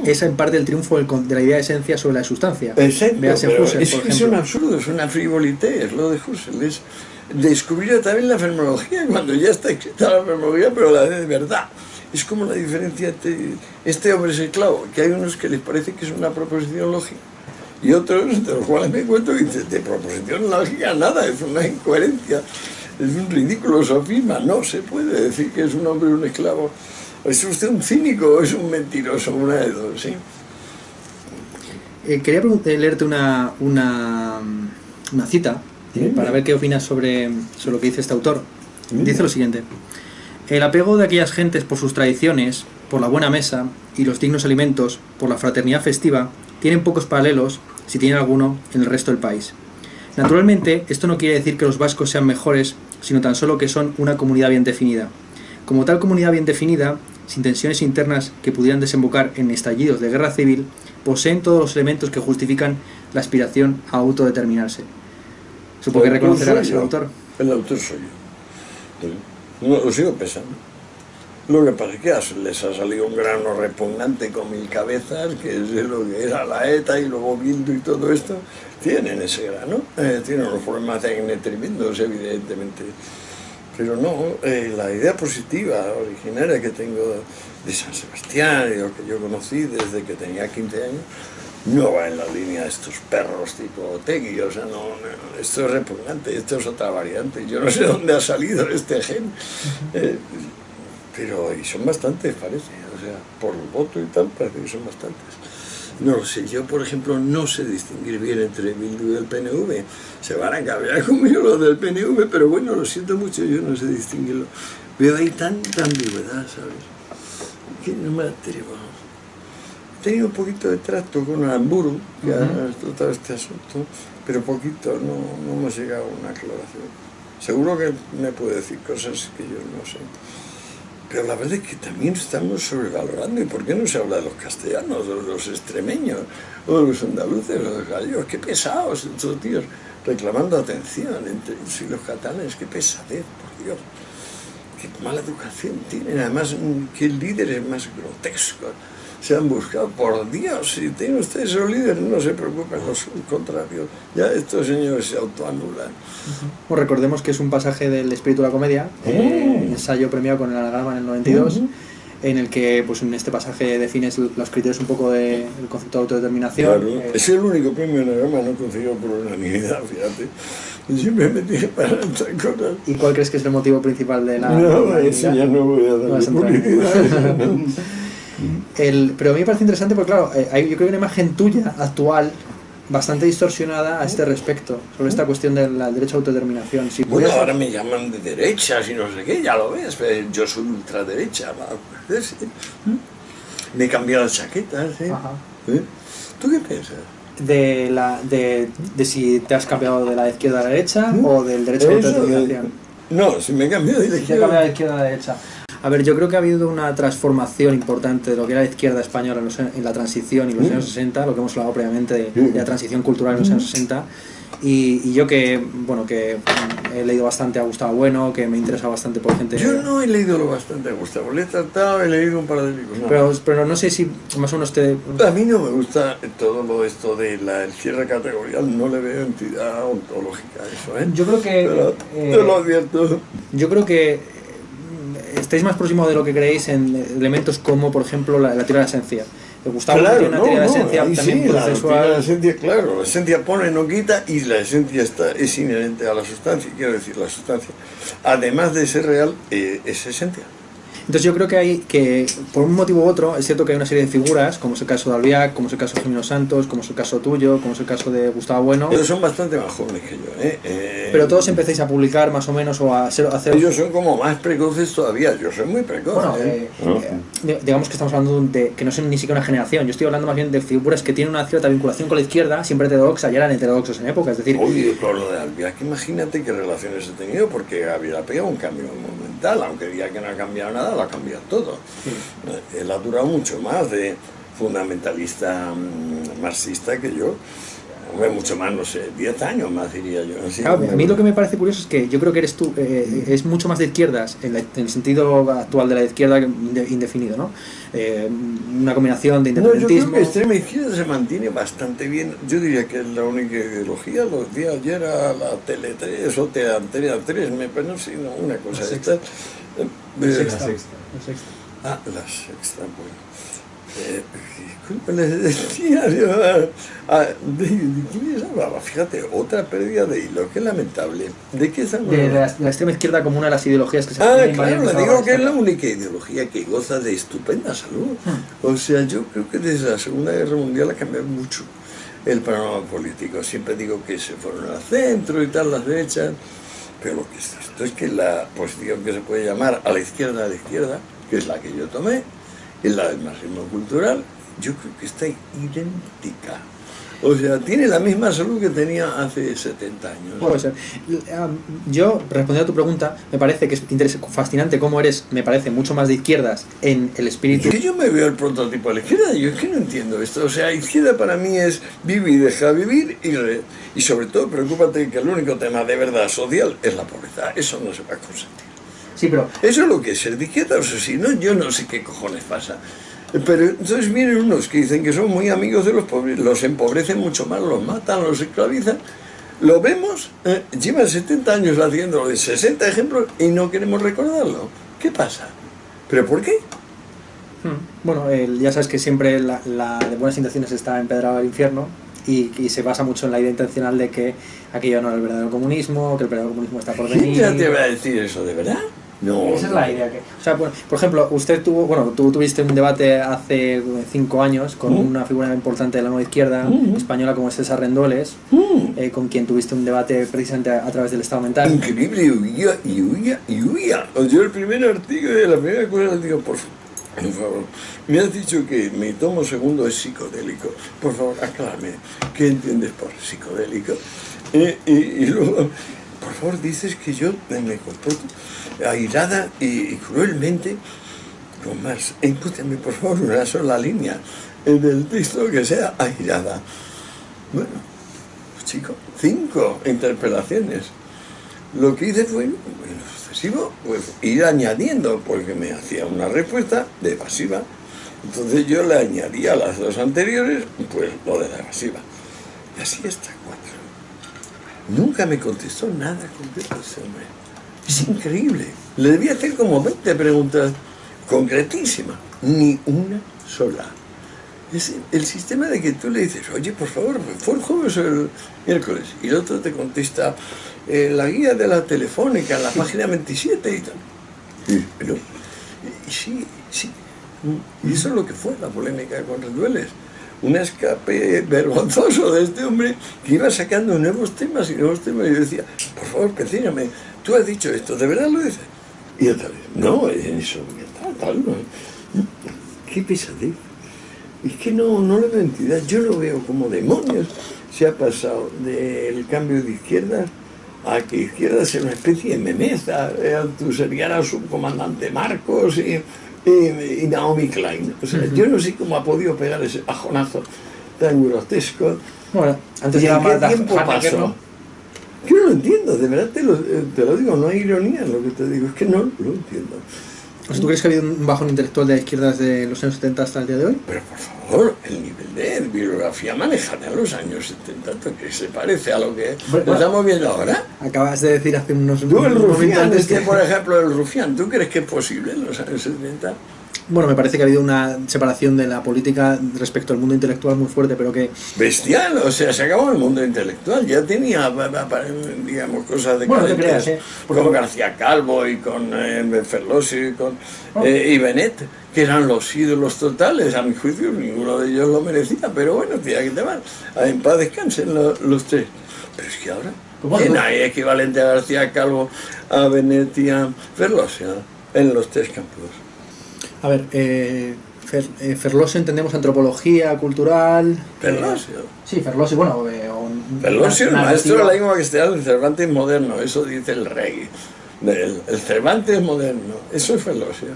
es en parte el triunfo de la idea de esencia sobre la sustancia. Exacto, Véase pero Husserl, por ejemplo. Es un absurdo, es una frivolité, es lo de Husserl. descubrió también la fenomenología, cuando ya está escrita la fenomenología, pero la de verdad. Es como la diferencia entre este hombre es esclavo, que hay unos que les parece que es una proposición lógica, y otros, de los cuales me encuentro, y dicen, de proposición lógica nada, es una incoherencia, es un ridículo sofisma, no se puede decir que es un hombre un esclavo. ¿Es usted un cínico o es un mentiroso? Una de dos, ¿sí? Quería leerte una cita para ver qué opinas sobre lo que dice este autor. Dice lo siguiente: el apego de aquellas gentes por sus tradiciones, por la buena mesa y los dignos alimentos, por la fraternidad festiva, tienen pocos paralelos, si tienen alguno, en el resto del país. Naturalmente, esto no quiere decir que los vascos sean mejores, sino tan solo que son una comunidad bien definida. Como tal comunidad bien definida, sin tensiones internas que pudieran desembocar en estallidos de guerra civil, poseen todos los elementos que justifican la aspiración a autodeterminarse. Supongo que reconocerás al autor. El autor soy yo. No, lo sigo pensando. Lo que pasa es que les ha salido un grano repugnante con 1000 cabezas, que es lo que era la ETA y luego Bildu y todo esto. Tienen ese grano, tienen unos problemas tremendos, evidentemente. Pero no, la idea positiva, originaria que tengo de San Sebastián y lo que yo conocí desde que tenía 15 años, no va en la línea de estos perros tipo Otegui, o sea, no, esto es repugnante, esto es otra variante, yo no sé dónde ha salido este gen, pero y son bastantes, parece, o sea, por el voto y tal, parece que son bastantes. No lo sé, yo por ejemplo no sé distinguir bien entre Bildu y el PNV. Se van a cabrear conmigo los del PNV, pero bueno, lo siento mucho, yo no sé distinguirlo. Veo ahí tanta ambigüedad, ¿sabes? Que no me atrevo. He tenido un poquito de trato con Aramburu, que ha tratado este asunto, pero poquito, no hemos llegado a una aclaración. Seguro que me puede decir cosas que yo no sé. Pero la verdad es que también estamos sobrevalorando. ¿Y por qué no se habla de los castellanos, de los extremeños, o de los andaluces, o de los gallegos? ¡Qué pesados estos tíos! Reclamando atención entre ellos y los catalanes. ¡Qué pesadez, por Dios! ¡Qué mala educación tienen! Además, qué líderes más grotescos se han buscado. Por Dios, si tienen ustedes esos líderes, no se preocupen, los contrarios. Ya estos señores se autoanulan. Pues recordemos que es un pasaje del Espíritu de la Comedia, ensayo premiado con el Anagrama en el 92, en el que pues en este pasaje defines los criterios un poco del concepto de autodeterminación. Claro, es el único premio Anagrama no conseguido por unanimidad, fíjate. Siempre me tiene para estas cosas. ¿Y cuál crees que es el motivo principal de la... No, eso ya no voy a darle publicidad. Pero a mí me parece interesante porque claro, hay, yo creo que una imagen tuya actual bastante distorsionada a este respecto, sobre esta cuestión del derecho a autodeterminación. Si bueno, ahora me llaman de derechas y no sé qué, ya lo ves, pero yo soy ultraderecha. Me he cambiado de chaqueta, ¿sí? ¿Tú qué piensas? De si te has cambiado de la izquierda a la derecha o del derecho a autodeterminación. No, si me he cambiado de la izquierda. Se ha cambiado de la izquierda a la derecha. A ver, yo creo que ha habido una transformación importante de lo que era la izquierda española en la transición y los años 60, lo que hemos hablado previamente de la transición cultural en los años 60. Y yo que, bueno, que he leído bastante a Gustavo Bueno, que me interesa bastante por gente... Yo no he leído lo bastante a Gustavo, le he tratado, he leído un par de libros. No. Pero no sé si más o menos te... A mí no me gusta todo lo esto de la izquierda categorial, no le veo entidad ontológica a eso, ¿eh? Yo creo que... Pero, te lo advierto. Yo creo que estáis más próximos de lo que creéis en elementos como, por ejemplo, la teoría de la esencia. Gustavo tiene una teoría de la esencia también sí, procesual. La esencia, claro, la esencia pone, no quita, y la esencia es inherente a la sustancia. Quiero decir, la sustancia, además de ser real, es esencia. Entonces yo creo que hay que, por un motivo u otro, es cierto que hay una serie de figuras, como es el caso de Albiac, como es el caso de Jimeno Santos, como es el caso tuyo, como es el caso de Gustavo Bueno. Ellos son bastante más jóvenes que yo, Pero todos empecéis a publicar más o menos o a hacer... Ellos son como más precoces todavía, yo soy muy precoz. Bueno, digamos que estamos hablando de que no son ni siquiera una generación, yo estoy hablando más bien de figuras que tienen una cierta vinculación con la izquierda, siempre heterodoxa, y eran heterodoxos en época, es decir... Oye, con lo de Albiac, imagínate qué relaciones he tenido, porque había pegado un cambio monumental, aunque diga que no ha cambiado nada, lo ha cambiado todo. Sí. Él ha durado mucho más de fundamentalista marxista que yo. hombre, mucho más, no sé, 10 años más diría yo. Así, claro, a mí lo que me parece curioso es que yo creo que eres tú, es mucho más de izquierdas, en el sentido actual de la izquierda indefinido, ¿no? Una combinación de no, yo creo independentismo. que extrema izquierda se mantiene bastante bien. Yo diría que es la única ideología. Los días ayer a la Tele 3 o Antena 3, no sé, no, una cosa La de Sexta. estas. La sexta. Ah, la sexta, bueno. Disculpe, les decía yo, ¿de quién les hablaba? Fíjate, otra pérdida de hilo, qué lamentable. ¿De qué estamos De hablando? la extrema izquierda como una de las ideologías que se Ah, tienen claro, invadiendo le a digo que es la historia. única ideología que goza de estupenda salud. O sea, yo creo que desde la Segunda Guerra Mundial ha cambiado mucho el panorama político. Siempre digo que se fueron al centro y tal, las derechas, pero lo que es cierto es que la posición que se puede llamar a la izquierda, que es la que yo tomé, es la del marxismo cultural, yo creo que está idéntica. O sea, tiene la misma salud que tenía hace 70 años. Puede ser. Yo, respondiendo a tu pregunta, me parece que es fascinante cómo eres, me parece, mucho más de izquierdas en el espíritu. Que yo me veo el prototipo de la izquierda, yo es que no entiendo esto. O sea, izquierda para mí es vive y deja vivir y sobre todo preocúpate que el único tema de verdad social es la pobreza. Eso no se va a consentir. Sí, pero Eso es lo que es ser de izquierda, o sea, si no, yo no sé qué cojones pasa. Pero entonces vienen unos que dicen que son muy amigos de los pobres, los empobrecen mucho más, los matan, los esclavizan. Lo vemos, llevan 70 años haciéndolo de 60 ejemplos y no queremos recordarlo. ¿Qué pasa? ¿Pero por qué? bueno, ya sabes que siempre la de buenas intenciones está empedrada al infierno y se basa mucho en la idea intencional de que aquello no es el verdadero comunismo, que el verdadero comunismo está por ¿Quién venir. ya te va a decir eso, de verdad? No. Esa es la idea. O sea, bueno, por ejemplo, tú tuviste un debate hace 5 años con una figura importante de la nueva izquierda española como es César Rendoles, con quien tuviste un debate precisamente a través del estado mental. Increíble, huía. Yo el primer artículo, la primera cosa, digo, por favor, me has dicho que mi tomo segundo es psicodélico. Por favor, aclárame, ¿qué entiendes por psicodélico? Y luego, por favor, dices que yo me comporto airada y cruelmente con más. Encuéntrame, por favor, una sola línea del texto que sea airada. Bueno, pues, chico, 5 interpelaciones. Lo que hice fue, en lo sucesivo, pues ir añadiendo, porque me hacía una respuesta de evasiva. Entonces yo le añadía a las 2 anteriores, pues lo de la evasiva. Y así hasta 4. Nunca me contestó nada concreto ese hombre. Es increíble. Le debía hacer como 20 preguntas concretísimas. Ni una sola. Es el sistema de que tú le dices, oye, por favor, ¿fue el jueves o el miércoles? Y el otro te contesta, la guía de la telefónica, en la página 27 y tal. Pero, sí. Y eso es lo que fue la polémica con Rendueles. Un escape vergonzoso de este hombre que iba sacando nuevos temas. Y yo decía, por favor, Pecíname, tú has dicho esto, ¿de verdad lo dices? Y otra vez, no, eso, tal, no. Qué pesadez. Es que no le veo entidad, yo lo veo como demonios. Se ha pasado del cambio de izquierda a que izquierda sea una especie de memeza. Tú serías el subcomandante Marcos y Naomi Klein. O sea, yo no sé cómo ha podido pegar ese bajonazo tan grotesco. Bueno, antes ¿Y era en qué más tiempo pasó? Yo no lo entiendo, de verdad te lo digo, no hay ironía en lo que te digo, es que no lo entiendo. O sea, ¿tú crees que ha habido un bajón intelectual de la izquierda desde los años 70 hasta el día de hoy? Pero por favor, el nivel de bibliografía manejada en los años 70, que se parece a lo que estamos viendo ahora. Acabas de decir hace unos Tú, el momentos rufián, antes que... por ejemplo, el rufián, ¿tú crees que es posible en los años 70? Bueno, me parece que ha habido una separación de la política respecto al mundo intelectual muy fuerte, pero que... Bestial, o sea, se acabó el mundo intelectual, ya tenía, digamos, cosas de bueno, no te creas, con García Calvo y con Ferlosio y Benet, que eran los ídolos totales, a mi juicio ninguno de ellos lo merecía, pero bueno, tía, que te van, en paz descansen los 3. Pero es que ahora, ¿quién hay equivalente a García Calvo, a Benet y a Ferlosio en los 3 campos? A ver, Ferlosio entendemos antropología cultural... ¿Ferlosio? Sí, Ferlosio, bueno... Ferlosio, el maestro de la lengua castellana del Cervantes moderno, eso dice el rey el Cervantes moderno, eso es Ferlosio,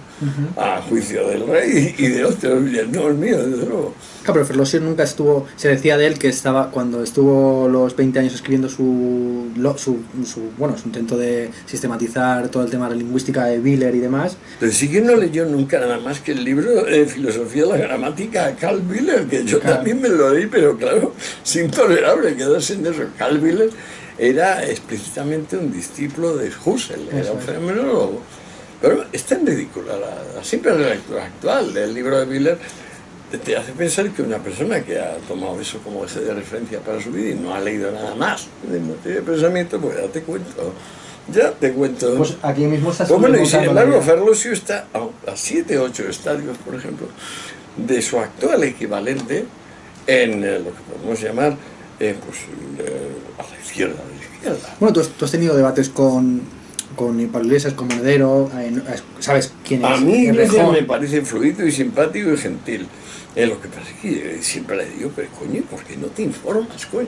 a juicio del rey y de otros, no el mío, desde luego. Claro, pero Ferlosio nunca estuvo, se decía de él que estaba, cuando estuvo los 20 años escribiendo su intento de sistematizar todo el tema de la lingüística de Wieler y demás. Pero sí que no leyó nunca nada más que el libro de Filosofía de la Gramática de Carl Wieler, que yo también me lo leí, pero claro, es intolerable quedarse en eso. Carl Wieler era explícitamente un discípulo de Husserl, era un fenomenólogo. Pero es tan ridícula la simple lectura actual del libro de Wieler, te hace pensar que una persona que ha tomado eso como eje de referencia para su vida y no ha leído nada más de materia de pensamiento, pues ya te cuento. Pues aquí mismo está bueno, y sin embargo, Ferlosio está a 7 o 8 estadios, por ejemplo, de su actual equivalente en lo que podemos llamar a la izquierda. Bueno, tú has tenido debates con Pablo Iglesias, con Monedero, ¿sabes quién es? A mí Iglesias me parece fluido y simpático y gentil. Lo que pasa es que siempre le digo, pero coño, ¿por qué no te informas, coño?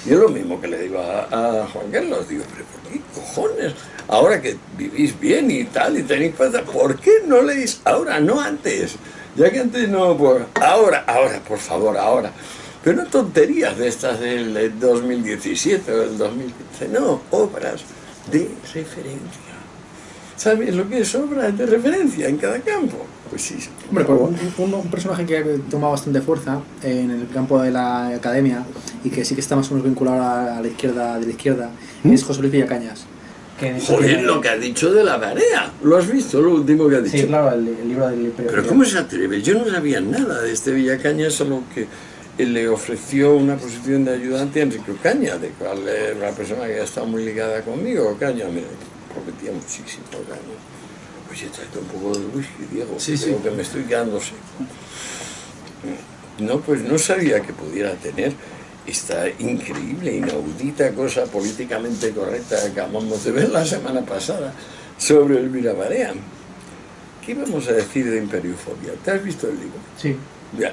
Yo lo mismo que le digo a Juan Carlos, digo, pero ¿por qué cojones? Ahora que vivís bien y tal, y tenéis paz, ¿por qué no leéis ahora, no antes? Ya que antes no, pues ahora, por favor, ahora. Pero no tonterías de estas del 2017 o del 2015, no, obras de referencia. ¿Sabes lo que es obras de referencia en cada campo? Pues sí. Hombre, un personaje que ha tomado bastante fuerza en el campo de la academia y que sí que está más o menos vinculado a la izquierda, de la izquierda, es José Luis Villacañas. Joder, lo que ha dicho de la Barea. ¿Lo has visto, lo último que ha dicho? Sí, claro, el libro del Imperio. Pero ¿cómo se atreve? Yo no sabía nada de este Villacañas, solo que él le ofreció una posición de ayudante a Enrique Ocaña, de cual era una persona que ha estado muy ligada conmigo. Ocaña me prometía muchísimo, Ocaña. Oye, tráete un poco de whisky, Diego, creo que me estoy quedando seco. No, pues no sabía que pudiera tener esta increíble, inaudita cosa políticamente correcta que acabamos de ver la semana pasada sobre Elvira Barea. ¿Qué vamos a decir de Imperiofobia? ¿Te has visto el libro? Sí. Bien.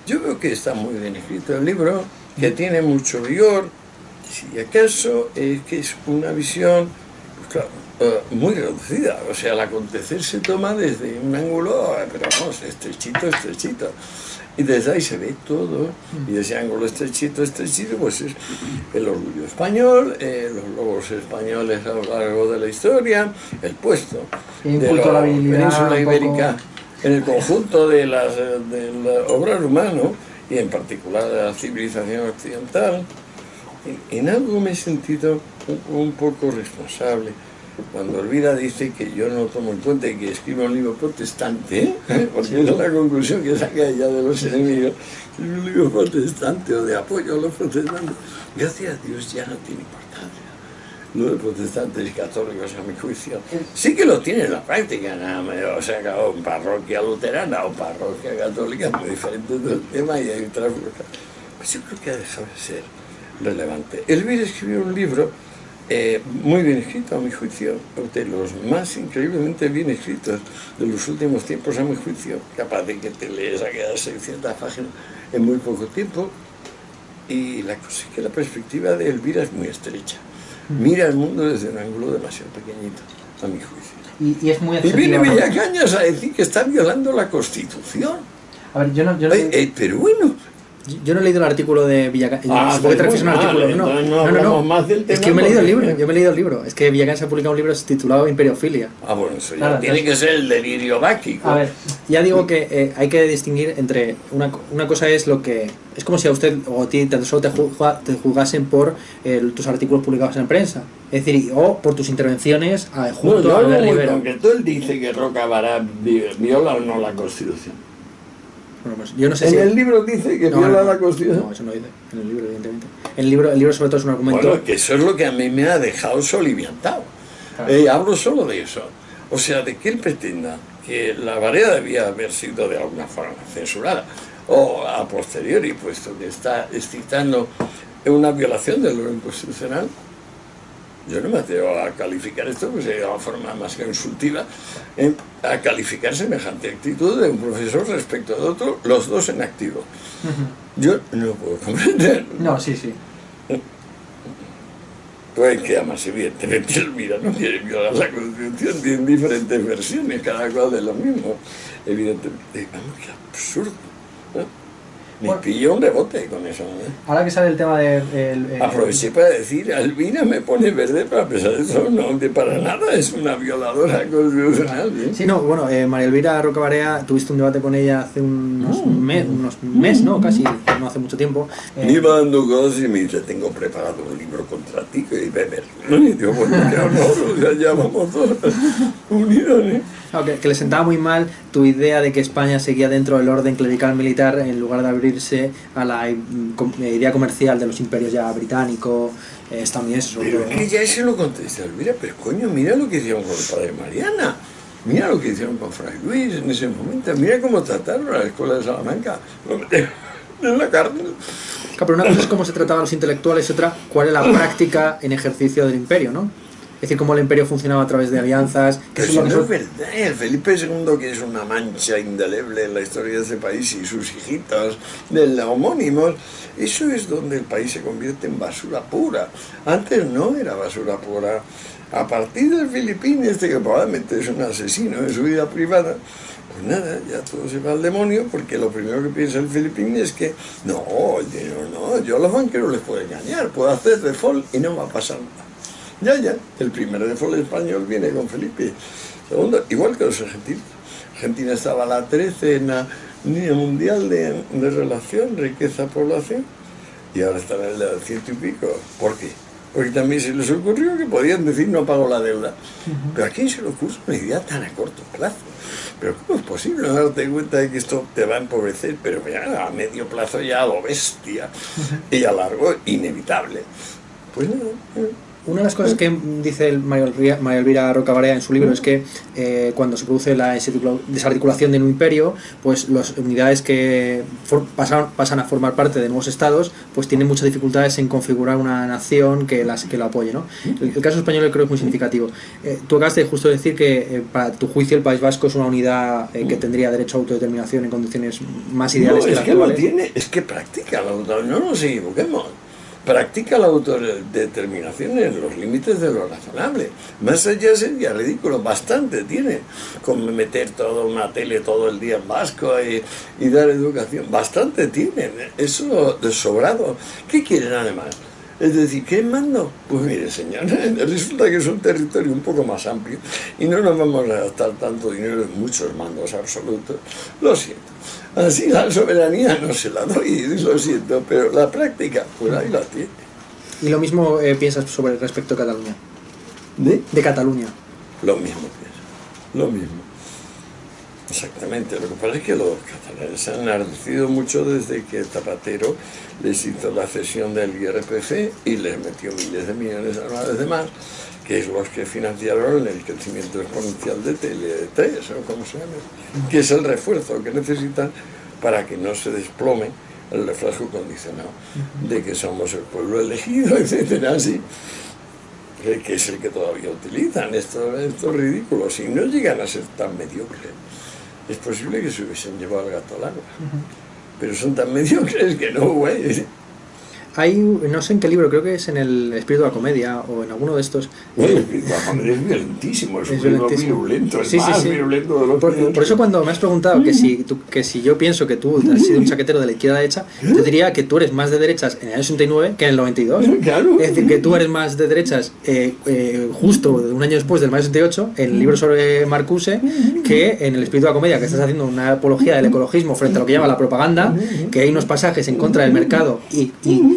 Yo veo que está muy bien escrito el libro, que tiene mucho rigor, si acaso es que es una visión, pues claro, muy reducida. O sea, el acontecer se toma desde un ángulo, pero vamos, estrechito. Y desde ahí se ve todo, y de ese ángulo estrechito, pues es el orgullo español, los logros españoles a lo largo de la historia, el puesto de la península ibérica en el conjunto del obrar humano, y en particular de la civilización occidental. En algo me he sentido un poco responsable cuando Elvira dice que yo no tomo en cuenta y que escribo un libro protestante, porque es la conclusión que saca ella de los enemigos, es un libro protestante o de apoyo a los protestantes. Gracias a Dios ya no tiene importancia lo de protestantes y católicos, a mi juicio. Sí que lo tiene en la práctica, o sea, parroquia luterana o parroquia católica, muy diferente del tema, y hay otras cosas. Pues yo creo que ha dejado de ser relevante. Elvira escribió un libro muy bien escrito, a mi juicio, de los más increíblemente bien escritos de los últimos tiempos, a mi juicio, capaz de que te lees aquellas 600 páginas en muy poco tiempo. Y la cosa es que la perspectiva de Elvira es muy estrecha. Mira el mundo desde un ángulo demasiado pequeñito, a mi juicio. Y es muy y viene Villacañas a decir que está violando la Constitución. A ver, yo no pero bueno. Yo no he leído el artículo de Villacañas. ¿Por qué te refieres a un artículo? No. Más del tema, es que yo me he leído el libro. Es que Villacañas ha publicado un libro titulado Imperiofilia. Bueno, eso ya tiene que ser el delirio báquico. A ver, ya digo que hay que distinguir entre una cosa es lo que... Es como si a usted o a ti solo te juzgasen por tus artículos publicados en prensa. Es decir, o por tus intervenciones junto a Albert Rivera. Aunque tú él dice que Roca Bará viola o no la Constitución. Bueno, pues yo no sé en el libro dice que viola la Constitución. No, eso no dice. En el libro, evidentemente. El libro sobre todo es un argumento... Bueno, que eso es lo que a mí me ha dejado soliviantado. Hablo solo de eso. O sea, de que él pretenda que la Barea debía haber sido de alguna forma censurada, o a posteriori, puesto que está excitando una violación del orden constitucional. Yo no me atrevo a calificar esto, pues de una forma más que insultiva, a calificar semejante actitud de un profesor respecto de otro, los dos en activo. Yo no puedo comprender. No, sí. Pues que además evidentemente Elvira no quiere violar la Constitución, tienen diferentes versiones, cada cual de lo mismo. Evidentemente, vamos, qué absurdo, ¿no? Me pilló un rebote con eso, ¿eh? Ahora que sale el tema de... Aproveché para decir, Elvira me pone verde, pero a pesar de eso, no, de para nada es una violadora constitucional, ¿eh? Sí, no, bueno, María Elvira Rocabarea, tuviste un debate con ella hace unos meses, ¿no? Casi, no hace mucho tiempo. Me iba dando cosas y me dice, tengo preparado un libro contra ti y beber. Y digo, bueno, qué honor, o sea, ya vamos todos unidos, ¿eh? Claro, que le sentaba muy mal tu idea de que España seguía dentro del orden clerical militar en lugar de abrirse a la idea comercial de los imperios ya británico, estadounidense sobre todo. Pero que ya se lo contesté a Elvira, pero coño, mira lo que hicieron con el padre Mariana, mira lo que hicieron con Fray Luis en ese momento, mira cómo trataron a la escuela de Salamanca, lo metieron en la cárcel. Claro, pero una cosa es cómo se trataba a los intelectuales y otra, cuál es la práctica en ejercicio del imperio, ¿no? Es decir, cómo el imperio funcionaba a través de alianzas. Pero eso no es verdad. El Felipe II, que es una mancha indeleble en la historia de ese país, y sus hijitos del homónimos, eso es donde el país se convierte en basura pura. Antes no era basura pura. A partir del Filipín, que probablemente es un asesino en su vida privada, pues nada, ya todo se va al demonio, porque lo primero que piensa el Filipín es que no, el dinero no, yo a los banqueros les puedo engañar, puedo hacer default y no va a pasar nada. Ya, el primer default español viene con Felipe II, igual que los argentinos. Argentina estaba a la 13 en la línea mundial de relación, riqueza-población, y ahora está en el de 100 y pico. ¿Por qué? Porque también se les ocurrió que podían decir no pago la deuda. Pero ¿a quién se le ocurre una idea tan a corto plazo? Pero ¿cómo es posible no darte cuenta de que esto te va a empobrecer? Pero ya a medio plazo ya a lo bestia, y a largo inevitable. Pues nada. Una de las cosas que dice María Elvira Rocabarea en su libro es que cuando se produce la desarticulación de un imperio, pues las unidades que pasan a formar parte de nuevos estados, pues tienen muchas dificultades en configurar una nación que lo apoye, ¿no? El caso español yo creo que es muy significativo. Tú acabas de justo decir que para tu juicio el País Vasco es una unidad que tendría derecho a autodeterminación en condiciones más ideales no, que las actuales. Tiene, es que practica la autodeterminación, no nos equivoquemos. Practica la autodeterminación en los límites de lo razonable. Más allá sería ridículo, bastante tiene con meter toda una tele todo el día en vasco y dar educación. Bastante tienen, eso de sobrado. ¿Qué quieren además? Es decir, ¿qué mando? Pues mire, señor, resulta que es un territorio un poco más amplio y no nos vamos a gastar tanto dinero en muchos mandos absolutos. Lo siento. Así la soberanía no se la doy, lo siento, pero la práctica, pues ahí la tiene. Y lo mismo piensas sobre respecto a Cataluña. De Cataluña. Lo mismo pienso, lo mismo. Exactamente, lo que pasa es que los catalanes se han enardecido mucho desde que Zapatero les hizo la cesión del IRPF y les metió miles de millones anuales de más, que es los que financiaron el crecimiento exponencial de Tele3, o como se llama, que es el refuerzo que necesitan para que no se desplome el reflejo condicionado de que somos el pueblo elegido, etcétera, así, que es el que todavía utilizan estos ridículos. Si no llegan a ser tan mediocres, es posible que se hubiesen llevado al gato al agua. Pero son tan mediocres que no, güey. Hay, no sé en qué libro, creo que es en el Espíritu de la Comedia o en alguno de estos. El Espíritu de la Comedia es violentísimo, es un libro virulento, el más virulento de los por eso cuando me has preguntado que si yo pienso que tú has sido un chaquetero de la izquierda a la derecha, yo diría que tú eres más de derechas en el año 69 que en el 92. Claro. Es decir, que tú eres más de derechas justo un año después del mayo 68, en el libro sobre Marcuse, que en el Espíritu de la Comedia, que estás haciendo una apología del ecologismo frente a lo que llama la propaganda, que hay unos pasajes en contra del mercado y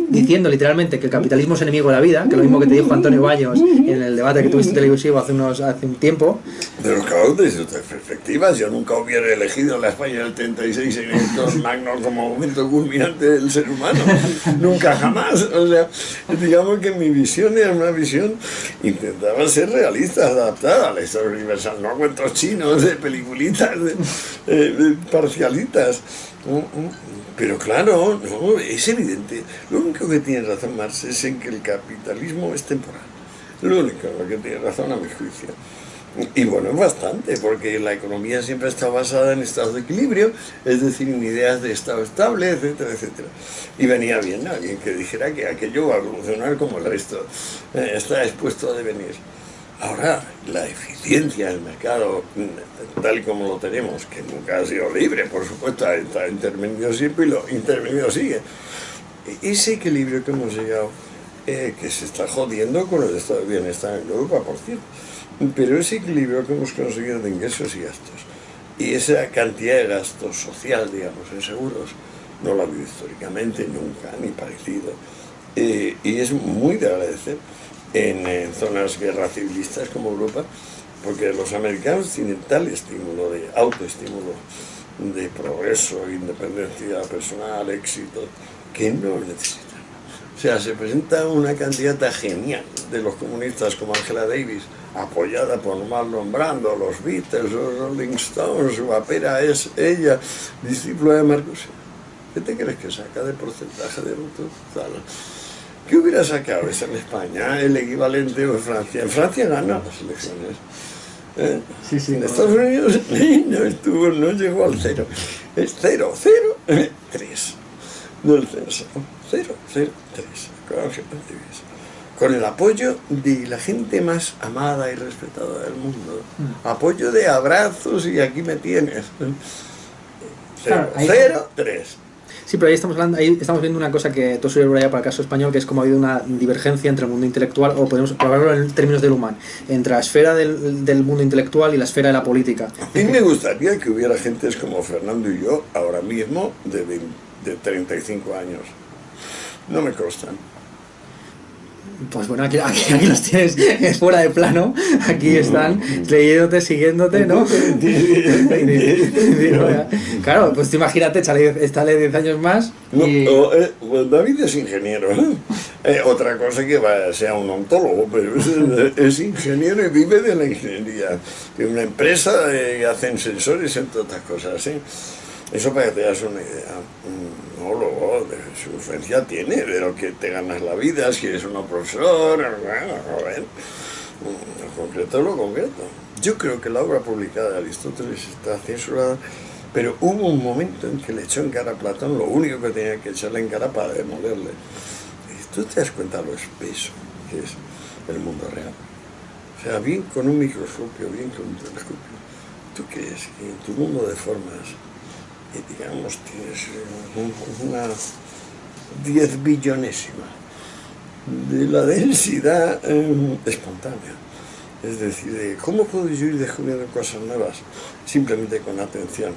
diciendo literalmente que el capitalismo es enemigo de la vida, que es lo mismo que te dijo Antonio Baños en el debate que tuviste televisivo hace un tiempo. Pero claro, desde otras perspectivas, yo nunca hubiera elegido la España del 36 en estos magnos como momento culminante del ser humano, nunca jamás. O sea, digamos que mi visión era una visión, intentaba ser realista, adaptada a la historia universal, no a cuentos chinos, de peliculitas, de parcialitas. Pero claro, no, es evidente. Lo único que tiene razón Marx es en que el capitalismo es temporal. Lo único en lo que tiene razón a mi juicio. Y bueno, es bastante, porque la economía siempre está basada en estados de equilibrio, es decir, en ideas de estado estable, etcétera, etcétera. Y venía bien alguien que dijera que aquello va a evolucionar como el resto, está expuesto a devenir. Ahora, la eficiencia del mercado, tal y como lo tenemos, que nunca ha sido libre, por supuesto, está intervenido siempre y lo intervenido sigue. Ese equilibrio que hemos llegado, que se está jodiendo con el estado de bienestar en Europa, por cierto, pero ese equilibrio que hemos conseguido de ingresos y gastos, y esa cantidad de gasto social, digamos, en seguros, no lo ha habido históricamente nunca, ni parecido, y es muy de agradecer en zonas guerra civilistas como Europa, porque los americanos tienen tal estímulo de autoestímulo, de progreso, independencia personal, éxito, que no lo necesitan. O sea, se presenta una candidata genial de los comunistas como Angela Davis, apoyada por Marlon Brando, los Beatles, los Rolling Stones, su apera es ella, discípula de Marcos. ¿Qué te crees que saca de porcentaje de voto? ¿Qué hubiera sacado esa en España? El equivalente de Francia. En Francia ganó las elecciones. Sí, sí. En Estados Unidos no llegó al cero. Es 0,03. No el censo. 0,03. Con el apoyo de la gente más amada y respetada del mundo. Apoyo de abrazos y aquí me tienes. 0,03. Sí, pero ahí estamos viendo una cosa que tú subes ya para el caso español, que es como ha habido una divergencia entre el mundo intelectual, o podemos hablarlo en términos del humano, entre la esfera del mundo intelectual y la esfera de la política. A mí me gustaría que hubiera gentes como Fernando y yo, ahora mismo, de 35 años. No me constan. Pues bueno, aquí los tienes fuera de plano, aquí están leyéndote, siguiéndote, ¿no? Claro, pues tú imagínate, échale 10 años más y... Pues David es ingeniero, otra cosa que sea un ontólogo, pero es ingeniero y vive de la ingeniería. Tiene una empresa que hacen sensores, entre otras cosas, ¿sí? Eso para que te das una idea. No, luego, su influencia tiene de lo que te ganas la vida, si eres un profesor, bueno, joder. Lo concreto es lo concreto. Yo creo que la obra publicada de Aristóteles está censurada, pero hubo un momento en que le echó en cara a Platón lo único que tenía que echarle en cara para demolerle. Y tú te das cuenta lo espeso que es el mundo real. O sea, bien con un microscopio, bien con un telescopio. ¿Tú crees que en tu mundo de formas, digamos, tienes una 10 billonésima de la densidad espontánea? Es decir, ¿cómo puedo yo ir descubriendo cosas nuevas simplemente con atención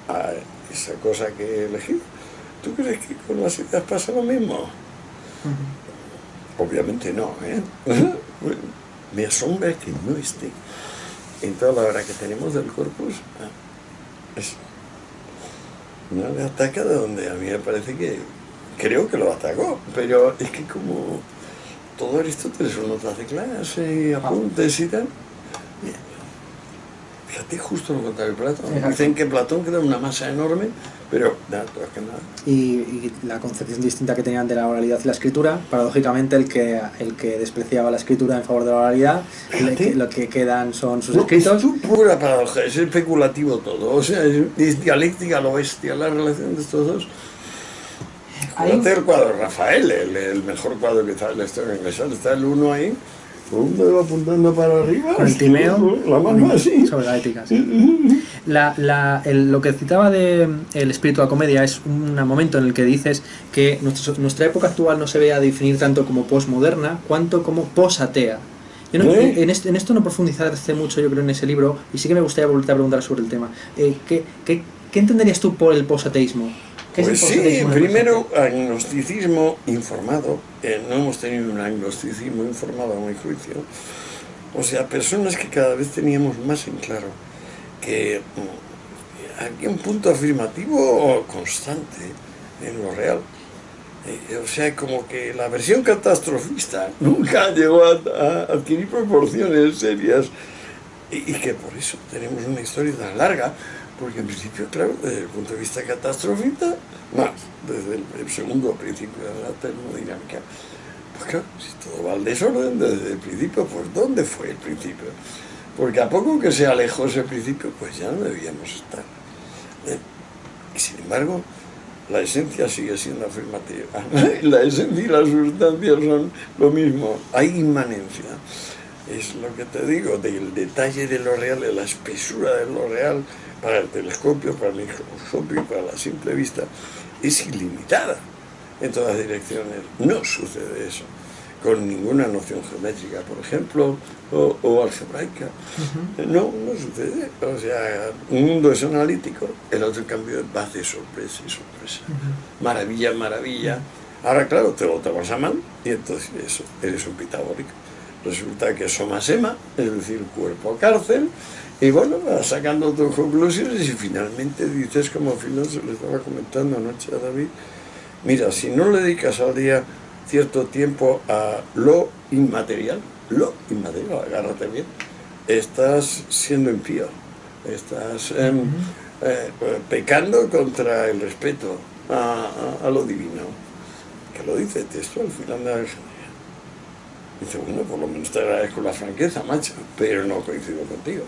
a esa cosa que he elegido? ¿Tú crees que con las ideas pasa lo mismo? Obviamente no, ¿eh? Me asombra que no esté en toda la hora que tenemos del corpus. Eso. No le ataca de donde a mí me parece que creo que lo atacó, pero es que como todo Aristóteles son notas de clase, apuntes y tal, fíjate justo lo contrario de Platón. Dicen que Platón crea una masa enorme, pero nada, que nada. Y la concepción distinta que tenían de la oralidad y la escritura, paradójicamente el que despreciaba la escritura en favor de la oralidad, lo que quedan son sus escritos. Es pura paradoja, es especulativo todo, o sea, es dialéctica lo bestia, la relación de estos dos. Hacer el cuadro de Rafael, el mejor cuadro que está en la historia universal, está el uno ahí, con un dedo apuntando para arriba, con el Timeo, la mano así. Sobre la ética, sí. Lo que citaba de el espíritu de la comedia es un momento en el que dices que nuestra época actual no se ve a definir tanto como posmoderna, cuanto como posatea. Yo no, en esto no profundizarse mucho, yo creo, en ese libro, y sí que me gustaría volverte a preguntar sobre el tema. ¿Qué entenderías tú por el posateísmo? Pues sí, primero, agnosticismo informado. No hemos tenido un agnosticismo informado a mi juicio. O sea, personas que cada vez teníamos más en claro que había un punto afirmativo constante en lo real. O sea, como que la versión catastrofista nunca llegó a adquirir proporciones serias y que por eso tenemos una historia tan larga. Porque en principio, claro, desde el punto de vista catastrofista, más, desde el segundo principio de la termodinámica, pues claro, si todo va al desorden desde el principio, pues ¿dónde fue el principio? porque a poco que se alejó ese principio, pues ya no debíamos estar. Y sin embargo, la esencia sigue siendo afirmativa. La esencia y la sustancia son lo mismo. Hay inmanencia. Es lo que te digo, del detalle de lo real, de la espesura de lo real, para el telescopio, para el microscopio, para la simple vista, es ilimitada en todas direcciones. No sucede eso con ninguna noción geométrica, por ejemplo, o algebraica. No sucede. O sea, un mundo es analítico, el otro en cambio va de sorpresa y sorpresa. Maravilla, maravilla. Ahora, claro, te lo trabajas mal y entonces eso, eres un pitagórico. Resulta que soma sema, es decir, cuerpo cárcel, y bueno, vas sacando tus conclusiones y finalmente dices, como Filósofo le estaba comentando anoche a David, mira, si no le dedicas al día cierto tiempo a lo inmaterial, agárrate bien, estás siendo impío, estás pecando contra el respeto a lo divino, que lo dice el texto al final de la dice, bueno, por lo menos te agradezco la franqueza, macho, pero no coincido contigo.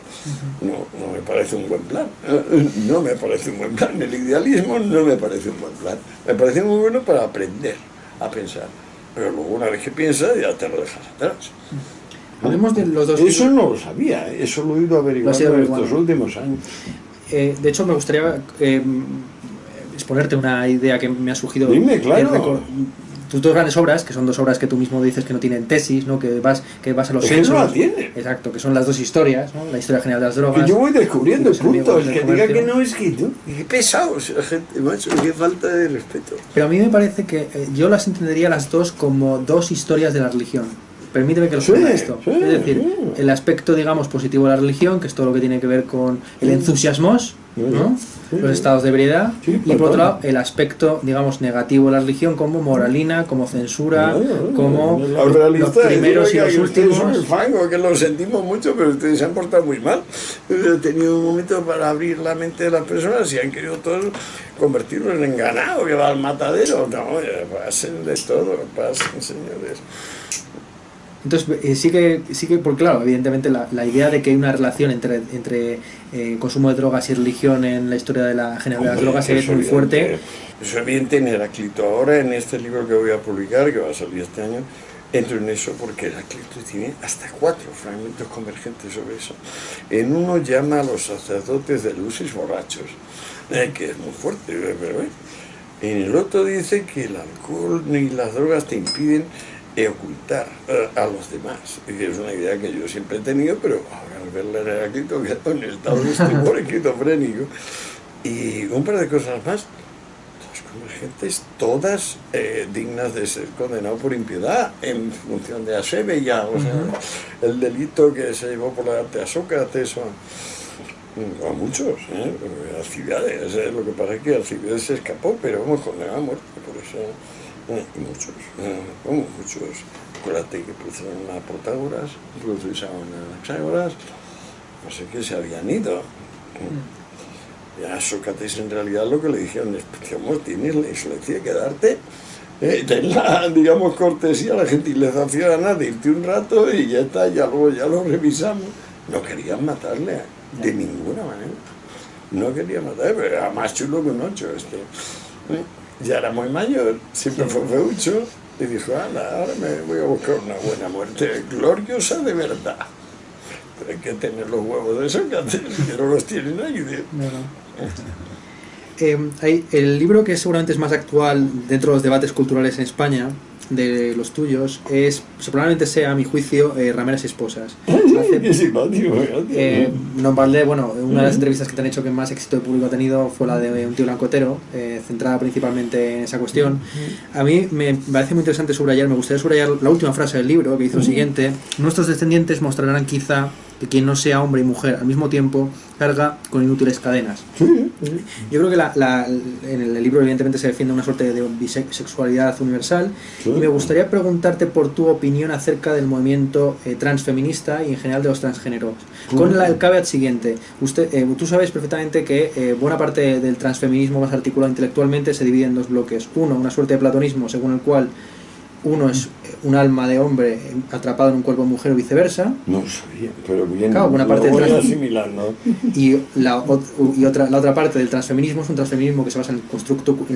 No me parece un buen plan. No me parece un buen plan. El idealismo no me parece un buen plan. Me parece muy bueno para aprender a pensar. Pero luego, una vez que piensas, ya te lo dejas atrás. Hablemos de los dos. Eso no lo sabía, eso lo he ido averiguando en estos últimos años. De hecho, me gustaría exponerte una idea que me ha surgido. Dime, claro. Tus dos grandes obras, que son dos obras que tú mismo dices que no tienen tesis, ¿no? que vas a los hechos. No la tiene. Exacto, que son las dos historias, ¿no? La historia general de las drogas. Que yo voy descubriendo puntos, que diga que no es que tú. Qué pesados la gente, macho, qué falta de respeto. Pero a mí me parece que yo las entendería las dos como dos historias de la religión. Permíteme que lo explique esto. Es decir, el aspecto, digamos, positivo de la religión, que es todo lo que tiene que ver con el entusiasmo, ¿no? Los estados de ebriedad, y por otro lado el aspecto, digamos, negativo de la religión, como moralina, como censura, como los primeros y los últimos. Es fango, que lo sentimos mucho, pero ustedes se han portado muy mal. He tenido un momento para abrir la mente de las personas y han querido todos convertirlos en ganado que va al matadero. No, pasen de todo, pasen, señores. Entonces sí que, porque claro, evidentemente la idea de que hay una relación entre consumo de drogas y religión en la historia de la general de las drogas es muy fuerte. Eso es evidente en Heráclito. Ahora en este libro que voy a publicar, que va a salir este año, entro en eso porque Heráclito tiene hasta 4 fragmentos convergentes sobre eso. En uno llama a los sacerdotes de luces borrachos, que es muy fuerte, pero en el otro dice que el alcohol ni las drogas te impiden ocultar a los demás, y es una idea que yo siempre he tenido, pero ahora al verle en Heráclito quedo en estado de estupor esquizofrénico. Y un par de cosas más, todas convergentes, todas dignas de ser condenado por impiedad en función de Asebeya, o sea, el delito que se llevó por la arte a Sócrates o a muchos, Alcibiades, lo que pasa es que Alcibiades se escapó, pero vamos, condenado a muerte por eso. Muchos. Acuérdate que procesaron a Protágoras, procesaron a Anaxágoras, no sé qué, se habían ido. A Sócrates en realidad lo que le dijeron es, tienes la insolencia de quedarte, ten la, digamos, cortesía, la gentileza ciudadana de irte un rato y ya está, ya lo revisamos. No querían matarle de ninguna manera. No querían matarle, pero era más chulo que un 8 Ya era muy mayor, siempre fue feucho, y dijo, ahora me voy a buscar una buena muerte, gloriosa de verdad. Pero hay que tener los huevos de Sócrates, que no los tiene nadie. El libro que seguramente es más actual dentro de los debates culturales en España, de los tuyos, probablemente sea, a mi juicio, Rameras y Esposas. Qué simpático, no vale, bueno, una de las entrevistas que te han hecho que más éxito de público ha tenido fue la de Un tío blancoetero, centrada principalmente en esa cuestión. A mí me parece muy interesante subrayar, me gustaría subrayar la última frase del libro, que dice lo siguiente: nuestros descendientes mostrarán quizá que quien no sea hombre y mujer al mismo tiempo carga con inútiles cadenas. Yo creo que en el libro evidentemente se defiende una suerte de bisexualidad universal, y me gustaría preguntarte por tu opinión acerca del movimiento transfeminista y en general de los transgéneros, con el caveat siguiente: tú sabes perfectamente que buena parte del transfeminismo más articulado intelectualmente se divide en dos bloques. Uno, una suerte de platonismo según el cual uno es un alma de hombre atrapado en un cuerpo de mujer o viceversa. No sabía, pero bien, Claro, una parte lo voy del asimilando. Y la otra parte del transfeminismo es un transfeminismo que se basa en el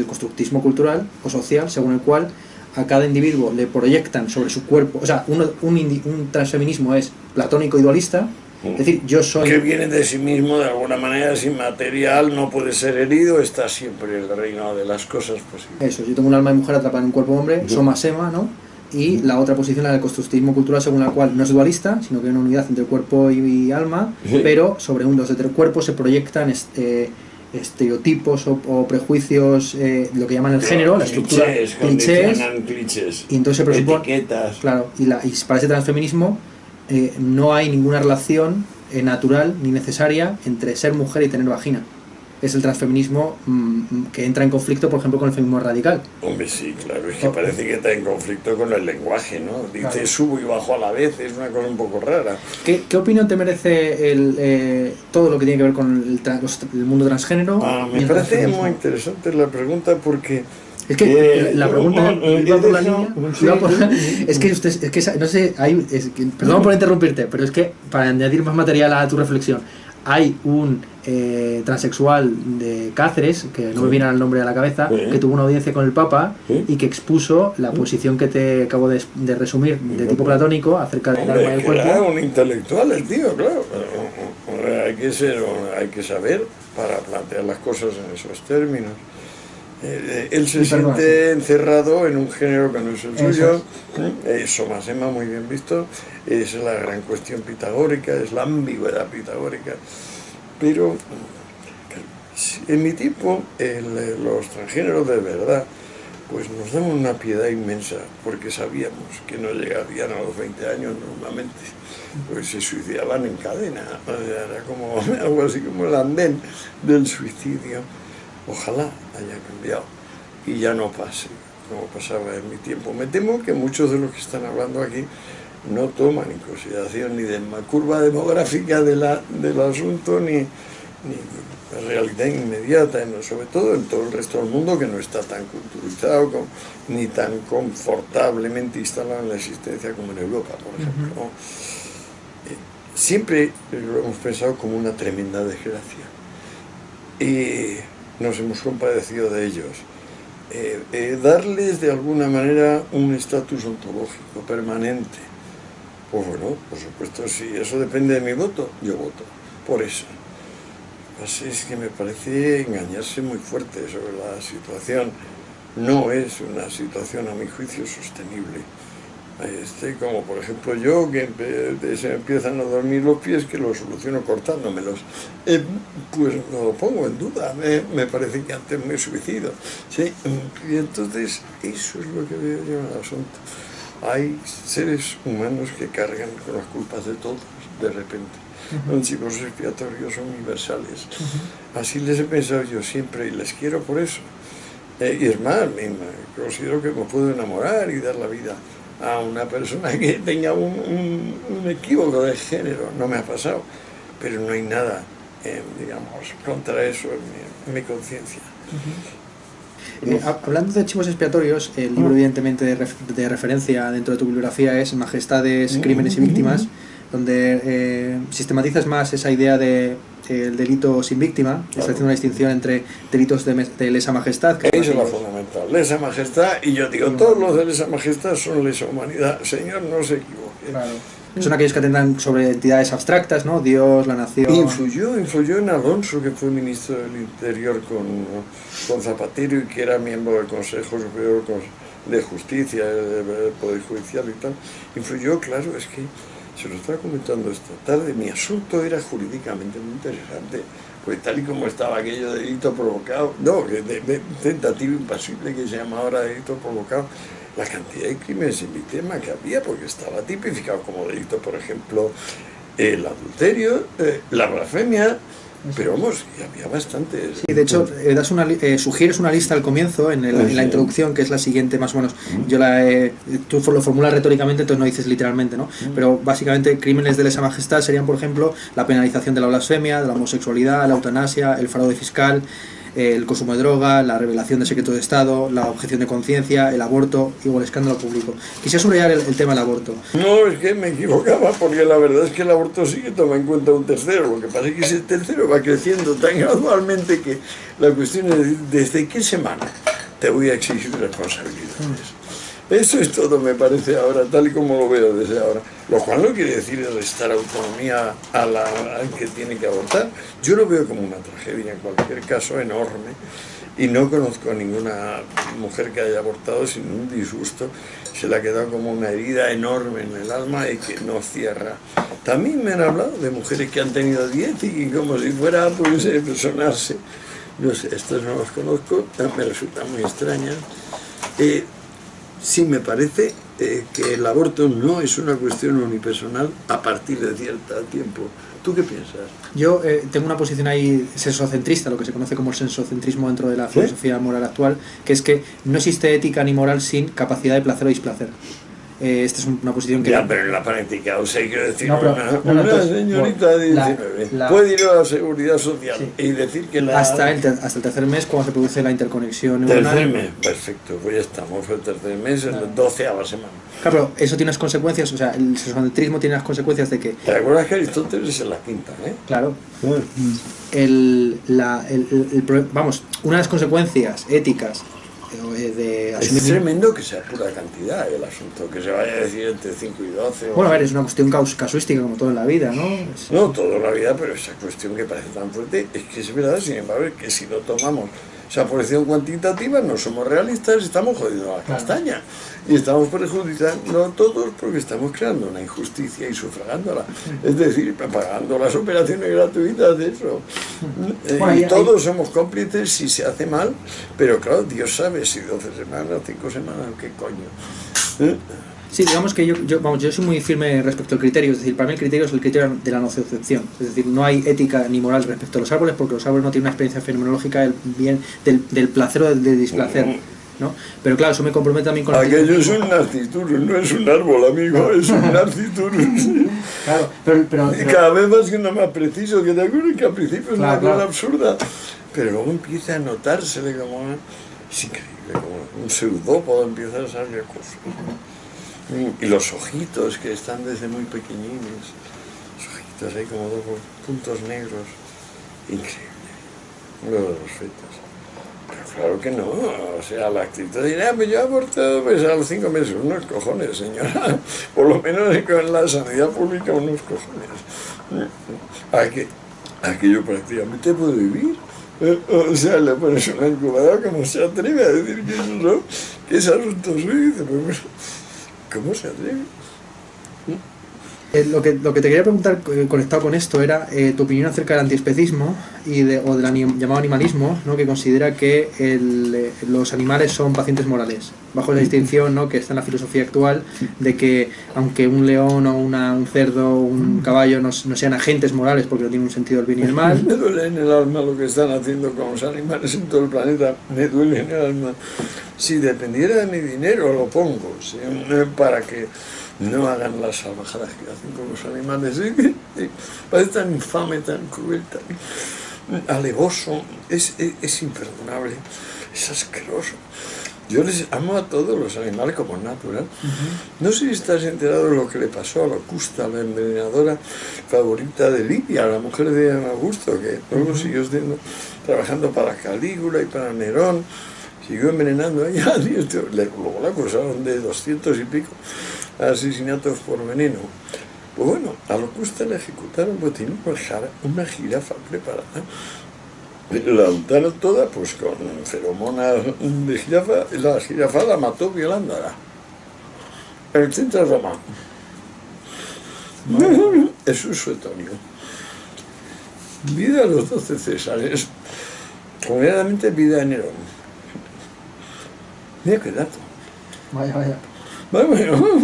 constructismo cultural o social, según el cual a cada individuo le proyectan sobre su cuerpo, o sea, un transfeminismo es platónico y dualista, es decir, yo soy... Que viene de sí mismo, de alguna manera, es inmaterial, no puede ser herido, está siempre el reino de las cosas posibles. Eso, yo tengo un alma de mujer atrapada en un cuerpo de hombre, soma sema, ¿no? Y la otra posición, la del constructivismo cultural, según la cual no es dualista, sino que hay una unidad entre cuerpo y alma, Sí. pero sobre los cuerpos se proyectan estereotipos o prejuicios, lo que llaman el género, la estructura, clichés, clichés, clichés, y entonces se presupone, etiquetas. claro, y para ese transfeminismo no hay ninguna relación natural ni necesaria entre ser mujer y tener vagina. Es el transfeminismo que entra en conflicto, por ejemplo, con el feminismo radical. Hombre, sí, claro, es que parece que está en conflicto con el lenguaje, ¿no? Dice Claro. subo y bajo a la vez, es una cosa un poco rara. ¿Qué opinión te merece todo lo que tiene que ver con el mundo transgénero? Me y el parece transfeminismo? muy interesante la pregunta porque... Es que la pregunta iba por la línea. sí, Es que no sé, perdón por interrumpirte, pero es que para añadir más material a tu reflexión, hay un transexual de Cáceres, que no me viene el nombre a la cabeza, Sí. que tuvo una audiencia con el Papa Sí. y que expuso la posición que te acabo de resumir de tipo platónico acerca del alma y Hombre, el que era cuerpo. un intelectual el tío, claro. Hay que saber para plantear las cosas en esos términos. Él se siente encerrado en un género que no es el suyo. Somasema, muy bien visto, es la gran cuestión pitagórica, es la ambigüedad pitagórica. Pero en mi tiempo, los transgéneros de verdad, pues nos daban una piedad inmensa, porque sabíamos que no llegarían a los 20 años normalmente, pues se suicidaban en cadena. O sea, era como algo así como el andén del suicidio. Ojalá haya cambiado y ya no pase como pasaba en mi tiempo. Me temo que muchos de los que están hablando aquí no toman en consideración ni de la curva demográfica del asunto, ni la realidad inmediata, sobre todo en todo el resto del mundo que no está tan culturizado ni tan confortablemente instalado en la existencia como en Europa, por ejemplo. ¿No? Siempre lo hemos pensado como una tremenda desgracia. Y nos hemos compadecido de ellos. Darles de alguna manera un estatus ontológico permanente. Pues bueno, por supuesto, si eso depende de mi voto, yo voto por eso. Así es que me parece engañarse muy fuerte sobre la situación. No es una situación, a mi juicio, sostenible. Como por ejemplo yo, que se me empiezan a dormir los pies, que lo soluciono cortándomelos. Pues no lo pongo en duda, me parece que antes me suicido. ¿Sí? Y entonces eso es lo que veo yo en el asunto. Hay seres humanos que cargan con las culpas de todos, de repente. Los chivos expiatorios universales. Así les he pensado yo siempre y les quiero por eso. Y es más, considero que me puedo enamorar y dar la vida a una persona que tenga un equívoco de género. No me ha pasado, pero no hay nada, digamos, contra eso en mi conciencia. Hablando de chivos expiatorios, el libro evidentemente de referencia dentro de tu bibliografía es Majestades, Crímenes y Víctimas, donde sistematizas más esa idea de el delito sin víctima. Está haciendo una distinción entre delitos de lesa majestad. Eso es lo fundamental, lesa majestad, y yo digo, todos los de lesa majestad son lesa humanidad. Señor, no se equivoque. Claro. Son aquellos que atentan sobre entidades abstractas, ¿no? Dios, la nación... Influyó en Alonso, que fue ministro del Interior con Zapatero y que era miembro del Consejo Superior de Justicia, del Poder Judicial y tal. Influyó, claro, es que se lo estaba comentando esta tarde, mi asunto era jurídicamente muy interesante, pues tal y como estaba aquello de delito provocado, de tentativa impasible que se llama ahora delito provocado, la cantidad de crímenes sin víctima que había, porque estaba tipificado como delito, por ejemplo, el adulterio, la blasfemia, pero vamos, y había bastantes. Sí, de hecho, sugieres una lista al comienzo, en la introducción, que es la siguiente, más o menos. Tú lo formulas retóricamente, entonces no dices literalmente, ¿no? Pero básicamente, crímenes de lesa majestad serían, por ejemplo, la penalización de la blasfemia, de la homosexualidad, la eutanasia, el fraude fiscal, el consumo de droga, la revelación de secretos de Estado, la objeción de conciencia, el aborto y el escándalo público. Quisiera subrayar el tema del aborto. No, es que me equivocaba, porque la verdad es que el aborto sí que toma en cuenta un tercero. Lo que pasa es que ese tercero va creciendo tan gradualmente que la cuestión es decir, ¿desde qué semana te voy a exigir responsabilidades? Eso es todo, me parece ahora, tal y como lo veo desde ahora. Lo cual no quiere decir restar autonomía al que tiene que abortar. Yo lo veo como una tragedia, en cualquier caso, enorme. Y no conozco a ninguna mujer que haya abortado sin un disgusto. Se le ha quedado como una herida enorme en el alma y que no cierra. También me han hablado de mujeres que han tenido 10 y como si fuera pues, sonarse. No sé, estos no los conozco, me resultan muy extrañas. Sí, me parece que el aborto no es una cuestión unipersonal a partir de cierto tiempo. ¿Tú qué piensas? Yo tengo una posición ahí sensocentrista, lo que se conoce como el sensocentrismo dentro de la filosofía moral actual, que es que no existe ética ni moral sin capacidad de placer o displacer. Esta es una posición que... Ya, pero en la práctica, o sea, quiero decir, no, pero, una señorita de 19 puede ir a la seguridad social y decir que la... Hasta el tercer mes, cuando se produce la interconexión neuronal. Tercer mes, perfecto, pues ya estamos, fue el tercer mes, en la 12ª semana. Claro, pero eso tiene unas consecuencias, o sea, el sensocentrismo tiene las consecuencias de que... ¿Te acuerdas que Aristóteles es en la quinta, Claro. Vamos, una de las consecuencias éticas es tremendo que sea pura cantidad el asunto, que se vaya a decir entre 5 y 12. Bueno, a ver, es una cuestión casuística como todo en la vida, ¿no? No, toda la vida, pero esa cuestión que parece tan fuerte es que es verdad, sin embargo, que si lo tomamos esa porción cuantitativa, no somos realistas, estamos jodiendo la castaña. Y estamos perjudicando a todos porque estamos creando una injusticia y sufragándola. Es decir, pagando las operaciones gratuitas de eso. Y todos somos cómplices si se hace mal, pero claro, Dios sabe si 12 semanas, 5 semanas, qué coño. Sí, digamos que yo soy muy firme respecto al criterio, es decir, para mí el criterio es el criterio de la nocicepción, es decir, no hay ética ni moral respecto a los árboles porque los árboles no tienen una experiencia fenomenológica del placer o del displacer, ¿no? Pero claro, eso me compromete también con... Aquello es un narciturus, no es un árbol, amigo, es un narciturus. Claro, pero... Y cada vez más que no más preciso, que te acuerdas que al principio es una cosa absurda, pero luego empieza a notársele como... Es increíble, como un pseudópodo empieza a salir cosas. Y los ojitos que están desde muy pequeñines, los ojitos ahí como 2 puntos negros, increíble, luego de los fetos. Pero claro que no, o sea, la actitud dirá, pues yo he abortado pues, a los 5 meses, unos cojones, señora, por lo menos con la sanidad pública unos cojones. Aquello prácticamente puede vivir. O sea, le pones una incubadora que no se atreve a decir que eso no, que es asunto suyo, y dice, pues, ¿cómo se atreve? Lo que te quería preguntar conectado con esto era tu opinión acerca del antiespecismo o del llamado animalismo, ¿no? Que considera que los animales son pacientes morales, bajo la distinción, ¿no? Que está en la filosofía actual de que aunque un león o un cerdo o un caballo no sean agentes morales porque no tienen un sentido del bien y el mal. Me duele en el alma lo que están haciendo con los animales en todo el planeta, me duele en el alma. Si dependiera de mi dinero lo pongo, ¿sí? Para que no hagan las salvajadas que hacen con los animales. Parece tan infame, tan cruel, tan alevoso, es imperdonable, es asqueroso. Yo les amo a todos los animales como natural. No sé si estás enterado de lo que le pasó a Locusta, la envenenadora favorita de Livia, la mujer de Augusto, que luego siguió trabajando para Calígula y para Nerón, siguió envenenando a ella, luego la acusaron de 200 y pico asesinatos por veneno. Pues bueno, a Locusta la ejecutaron porque tiene una jirafa preparada. La untaron toda pues con feromonas de jirafa, y la jirafa la mató violándola en el centro de Roma. Es un suetonio. Vida a los 12 Césares, concretamente vida de Nerón. Mira qué dato. Vaya. Bueno,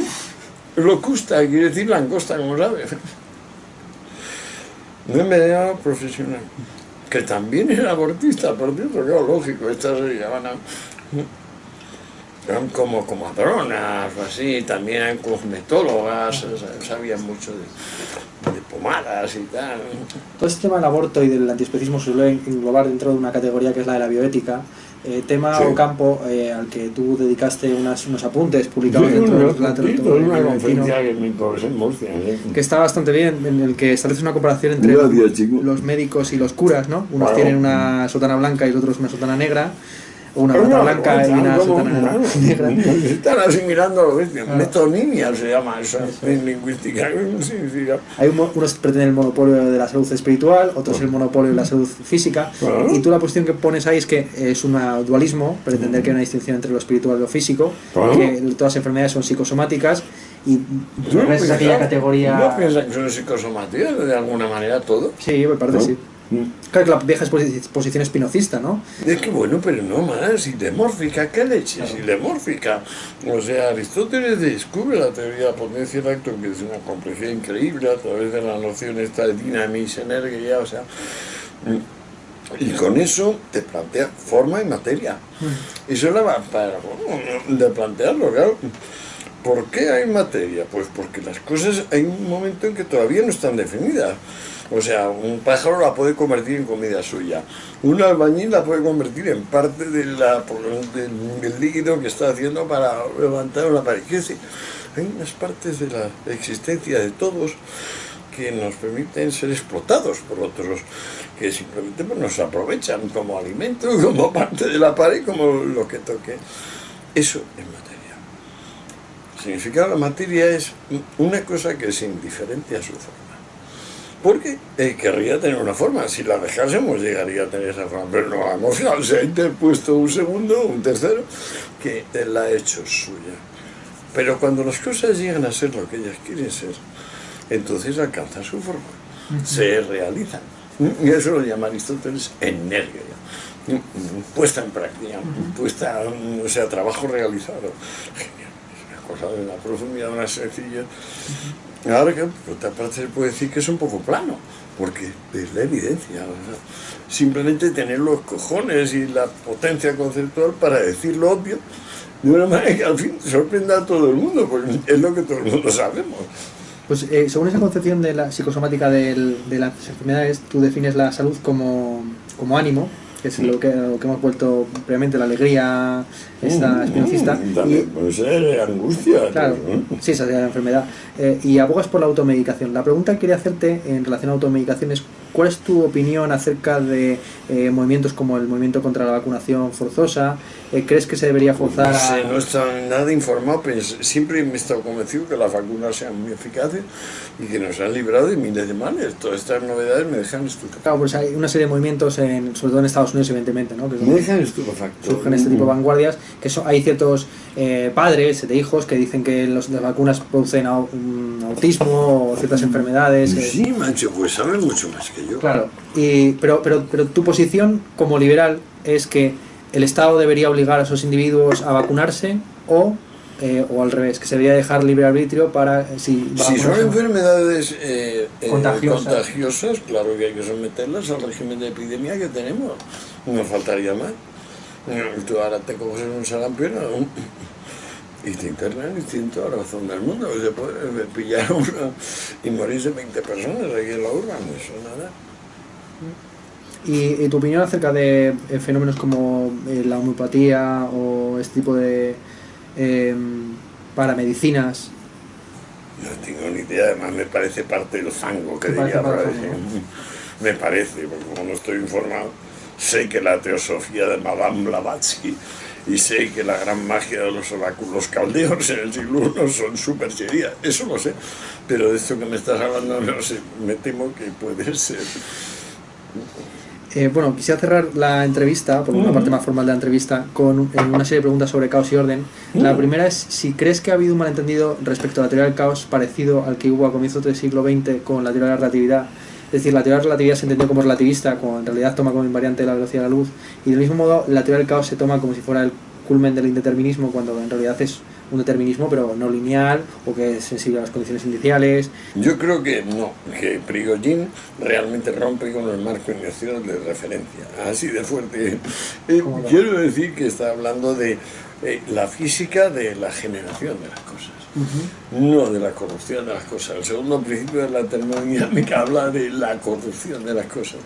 Locusta, quiere decir langosta, como sabes. No envenenado profesional, que también era abortista, por cierto, claro, lógico, estas se llaman eran como comadronas o así, también eran cosmetólogas, sabían mucho de pomadas y tal. Todo este tema del aborto y del antiespecismo se suele englobar dentro de una categoría que es la de la bioética, tema Sí. o campo al que tú dedicaste unos apuntes publicados dentro del una conferencia que me improvisé en Murcia. que está bastante bien, en el que establece una comparación entre Gracias, chico. los médicos y los curas, ¿no? Unos Claro. tienen una sotana blanca y los otros una sotana negra, o una bata blanca y una sotana negra. Están asimilando lo bestia. Metonimia se llama eso en lingüística. ¿Qué significa? Hay unos que pretenden el monopolio de la salud espiritual, otros el monopolio de la salud física, Claro. y tú la posición que pones ahí es que es un dualismo, pretender que hay una distinción entre lo espiritual y lo físico, Claro. que todas las enfermedades son psicosomáticas, y ¿No es aquella categoría... ¿No piensas que son psicosomáticas de alguna manera todo? Sí, me parece ¿No? sí. Claro que la vieja posición espinocista, ¿no? Es que bueno, pero no más, ilemórfica, ¿qué leches? Ilemórfica. O sea, Aristóteles descubre la teoría de la potencia del acto, que es una complejidad increíble a través de la noción esta de dinamis, energía, o sea. Y con eso te plantea forma y materia. Eso era para de plantearlo, claro. ¿Por qué hay materia? Pues porque las cosas hay un momento en que todavía no están definidas. O sea, un pájaro la puede convertir en comida suya. Un albañil la puede convertir en parte del líquido que está haciendo para levantar una pared. Quiero decir, hay unas partes de la existencia de todos que nos permiten ser explotados por otros, que simplemente pues, nos aprovechan como alimento, como parte de la pared, como lo que toque. Eso es materia. Significa la materia es una cosa que es indiferente a su forma. Porque querría tener una forma, si la dejásemos llegaría a tener esa forma, pero no la hemos dejado, se ha interpuesto un segundo, un tercero, que la ha hecho suya. Pero cuando las cosas llegan a ser lo que ellas quieren ser, entonces alcanzan su forma, se realizan. Y eso lo llama Aristóteles energía, puesta en práctica, puesta, o sea, trabajo realizado. Genial, es una cosa de una profundidad, una sencilla. Ahora que por otra parte se puede decir que es un poco plano, porque es la evidencia. O sea, simplemente tener los cojones y la potencia conceptual para decir lo obvio, de una manera que al fin sorprenda a todo el mundo, porque es lo que todo el mundo sabemos. Pues según esa concepción de la psicosomática de las enfermedades, tú defines la salud como ánimo, que es lo que hemos vuelto previamente la alegría, esta espinocista. También puede ser angustia. Claro, ¿no? sí, esa sería la enfermedad. Y abogas por la automedicación. La pregunta que quería hacerte en relación a automedicación es: ¿cuál es tu opinión acerca de movimientos como el movimiento contra la vacunación forzosa? ¿Crees que se debería forzar No sé, a...? no he estado nada informado, pero siempre me he estado convencido que las vacunas sean muy eficaces y que nos han librado de miles de males. Todas estas novedades me dejan estupefacto. Claro, pues hay una serie de movimientos, sobre todo en Estados Unidos, evidentemente, ¿no? Que es Me donde dejan estupefacto. surgen este tipo de vanguardias, que hay ciertos padres de hijos que dicen que las vacunas producen autismo o ciertas enfermedades. Sí, macho, pues saben mucho más que yo. Claro, pero tu posición como liberal es que el Estado debería obligar a esos individuos a vacunarse o al revés, que se debería dejar libre arbitrio para Si son enfermedades contagiosas, claro que hay que someterlas al régimen de epidemia que tenemos. No faltaría más. Tú ahora te coges un sarampión y te internan y tienes toda la razón del mundo. Se puede pillar y morirse 20 personas aquí en la urba, eso nada. ¿Y tu opinión acerca de fenómenos como la homeopatía o este tipo de paramedicinas? No tengo ni idea, además me parece parte del fango que Me diría parece Freud. parte del fango. Me parece, porque como no estoy informado, sé que la teosofía de Madame Blavatsky y sé que la gran magia de los oráculos caldeos en el siglo I son superchería, eso lo sé, pero de esto que me estás hablando no sé, me temo que puede ser. Bueno, quisiera cerrar la entrevista, por una parte más formal de la entrevista, con una serie de preguntas sobre caos y orden. La primera es si crees que ha habido un malentendido respecto a la teoría del caos parecido al que hubo a comienzos del siglo XX con la teoría de la relatividad. Es decir, la teoría de la relatividad se entendió como relativista, cuando en realidad toma como invariante la velocidad de la luz, y del mismo modo la teoría del caos se toma como si fuera el culmen del indeterminismo, cuando en realidad es un determinismo pero no lineal o que es sensible a las condiciones iniciales. Yo creo que no, que Prigogine realmente rompe con el marco inicial de referencia, así de fuerte. Quiero decir que está hablando de la física de la generación de las cosas, no de la corrupción de las cosas. El segundo principio de la termodinámica habla de la corrupción de las cosas.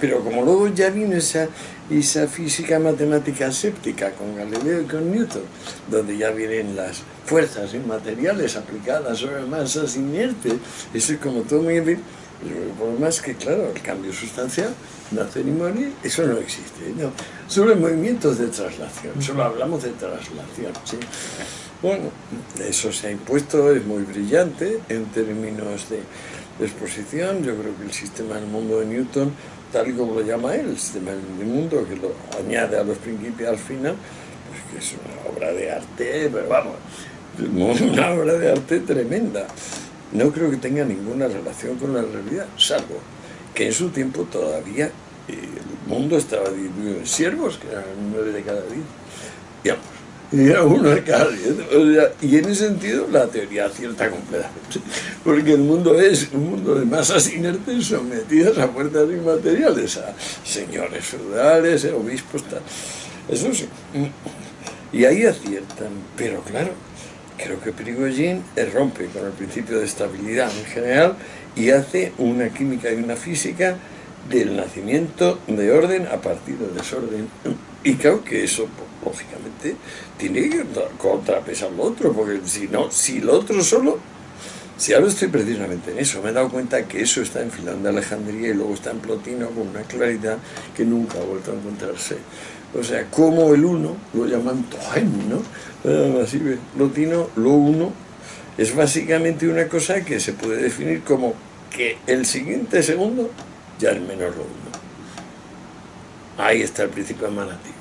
Pero como luego ya viene esa física matemática séptica con Galileo y con Newton, donde ya vienen las fuerzas inmateriales aplicadas sobre masas inertes, eso es como todo muy bien. El problema es que, claro, el cambio sustancial, nacer y morir, eso no existe, ¿no? Solo en movimientos de traslación, solo hablamos de traslación, ¿sí? Bueno, eso se ha impuesto, es muy brillante en términos de exposición. Yo creo que el sistema del mundo de Newton, tal y como lo llama él, el sistema del mundo, que lo añade a los principios al final, pues que es una obra de arte, pero vamos, una obra de arte tremenda. No creo que tenga ninguna relación con la realidad, salvo que en su tiempo todavía el mundo estaba dividido en siervos, que eran 9 de cada 10, digamos, y era 1 de cada 10. O sea, y en ese sentido la teoría acierta completamente, porque el mundo es un mundo de masas inertes sometidas a fuerzas inmateriales, a señores feudales, obispos, tal. Eso sí. Y ahí aciertan, pero claro, creo que Prigogine rompe con el principio de estabilidad en general y hace una química y una física del nacimiento de orden a partir del desorden. Y creo que eso, pues, lógicamente, tiene que contrapesar lo otro, porque si no, si lo otro solo... Si ahora estoy precisamente en eso, me he dado cuenta que eso está en Filón de Alejandría y luego está en Plotino con una claridad que nunca ha vuelto a encontrarse. O sea, como el uno, lo llaman tohen, ¿no? Así ve, Plotino, lo uno, es básicamente una cosa que se puede definir como que el siguiente segundo ya es menos lo uno. Ahí está el principio emanativo,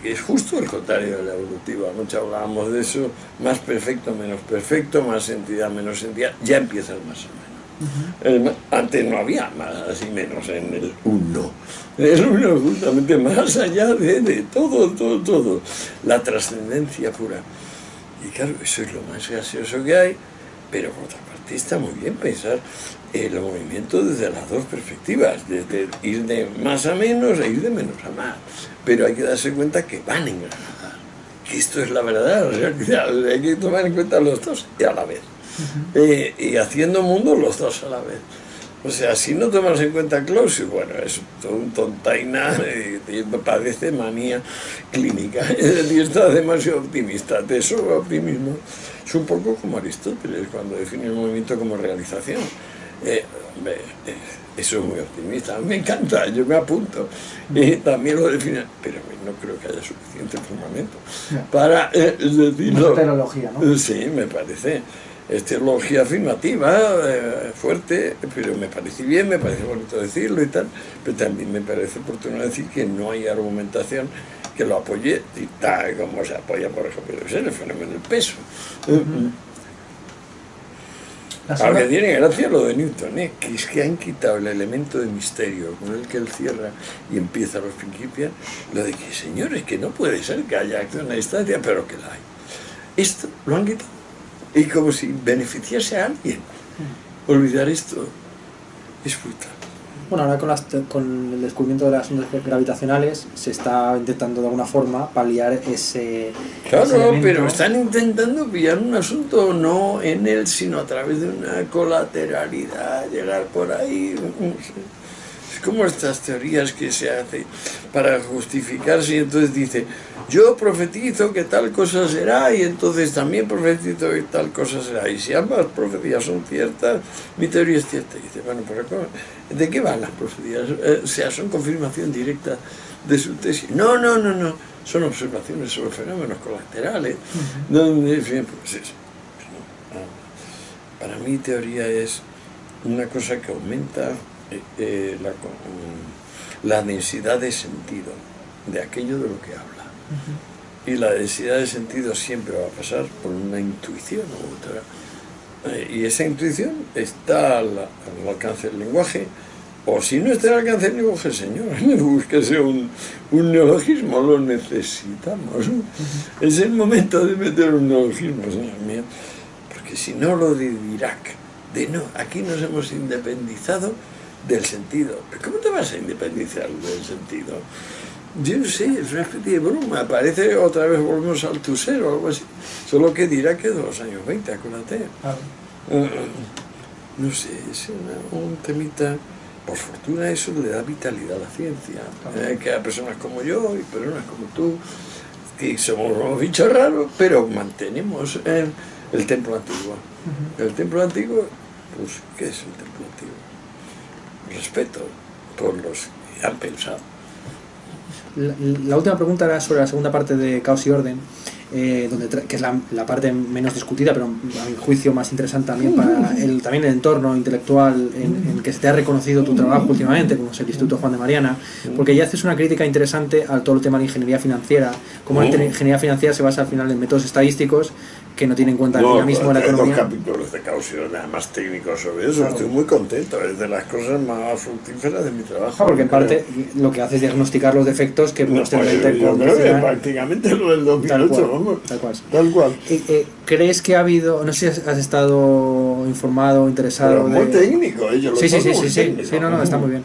que es justo el contrario de la evolutiva. Anoche hablábamos de eso, más perfecto, menos perfecto, más entidad, menos entidad, ya empieza el más o menos. Antes no había más y menos en el uno. El uno es justamente más allá de todo. La trascendencia pura. Y claro, eso es lo más gaseoso que hay, pero por otra parte está muy bien pensar el movimiento desde las dos perspectivas, desde ir de más a menos e ir de menos a más. Pero hay que darse cuenta que van en granada, que esto es la verdad, hay que tomar en cuenta los dos y a la vez. Y haciendo mundo los dos a la vez. O sea, si no tomas en cuenta Clausius, bueno, es un tontaina, padece manía clínica, es decir, está demasiado optimista, te sobra optimismo. Es un poco como Aristóteles cuando define el movimiento como realización. Eso es muy optimista, me encanta, yo me apunto. También lo define, pero no creo que haya suficiente fundamento para decirlo. Teología, ¿no? Sí, me parece. Es teología afirmativa, fuerte, pero me parece bien, me parece bonito decirlo y tal, pero también me parece oportuno decir que no hay argumentación que lo apoye tal como se apoya, por ejemplo, el fenómeno del peso. Aunque tiene gracia lo de Newton, que es que han quitado el elemento de misterio con el que él cierra y empieza los principios, lo de que, señores, que no puede ser que haya acción a distancia, pero que la hay. Esto lo han quitado. Y como si beneficiase a alguien. Olvidar esto es brutal. Bueno, ahora con el descubrimiento de las ondas gravitacionales se está intentando de alguna forma paliar ese... Claro, pero están intentando pillar un asunto no en él, sino a través de una colateralidad, llegar por ahí. Es como estas teorías que se hacen para justificarse y entonces dice, yo profetizo que tal cosa será y entonces también profetizo que tal cosa será. Y si ambas profecías son ciertas, mi teoría es cierta. Y dice, bueno, pero ¿de qué van las profecías? O sea, ¿son confirmación directa de su tesis? No. Son observaciones sobre fenómenos colaterales. Donde, pues eso. Para mí teoría es una cosa que aumenta la densidad de sentido de aquello de lo que habla. Y la densidad de sentido siempre va a pasar por una intuición u otra. Y esa intuición está al alcance del lenguaje, o si no está al alcance del lenguaje, señor, búsquese un neologismo, lo necesitamos. Es el momento de meter un neologismo, señor mío, porque si no, lo de Dirac, no, aquí nos hemos independizado del sentido. ¿Pero cómo te vas a independizar del sentido? Yo no sé, es una especie de broma. Parece otra vez volvemos al Tusser o algo así. Solo que dirá que de los años 20, acuérdate. No sé, es un temita. Por fortuna eso le da vitalidad a la ciencia. Que a personas como yo y personas como tú, que somos unos bichos raros, pero mantenemos el templo antiguo. El templo antiguo, pues, ¿qué es el templo antiguo? Respeto por los que han pensado. La última pregunta era sobre la segunda parte de Caos y Orden, que es la parte menos discutida, pero a mi juicio más interesante también para también el entorno intelectual en que se te ha reconocido tu trabajo últimamente, como es el Instituto Juan de Mariana, porque ya haces una crítica interesante a todo el tema de la ingeniería financiera, cómo la ingeniería financiera se basa al final en métodos estadísticos que no tienen en cuenta ya mismo la economía. Dos capítulos de Caos y Orden más técnicos sobre eso, claro. Estoy muy contento, es de las cosas más fructíferas de mi trabajo. Porque en parte lo que hace es diagnosticar los defectos que posteriormente yo creo que prácticamente lo del 2008, vamos. Tal cual. ¿Crees que ha habido, no sé si has estado informado, interesado? Pero muy técnico, yo lo sí, no, está muy bien.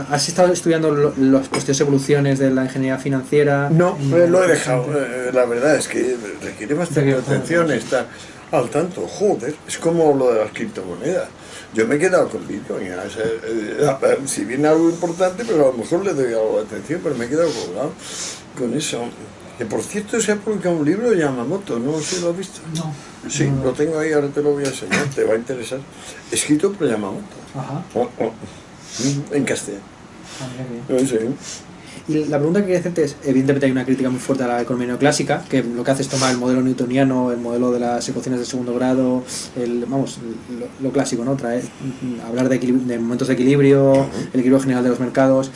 ¿Has estado estudiando las posteriores evoluciones de la ingeniería financiera? No, lo he dejado. La verdad es que requiere bastante atención estar al tanto. Joder, es como lo de las criptomonedas. Yo me he quedado con Bitcoin. Si viene algo importante, pero a lo mejor le doy algo de atención, pero me he quedado colgado con eso. Que por cierto se ha publicado un libro de Yamamoto, no sé si lo has visto. No. Sí, no. Lo tengo ahí, ahora te lo voy a enseñar, te va a interesar. Escrito por Yamamoto. Ajá. En castellano. Sí. Y la pregunta que quería hacerte es, evidentemente hay una crítica muy fuerte a la economía neoclásica, que lo que hace es tomar el modelo newtoniano, el modelo de las ecuaciones de segundo grado, lo clásico, ¿no? Hablar de momentos de equilibrio, el equilibrio general de los mercados.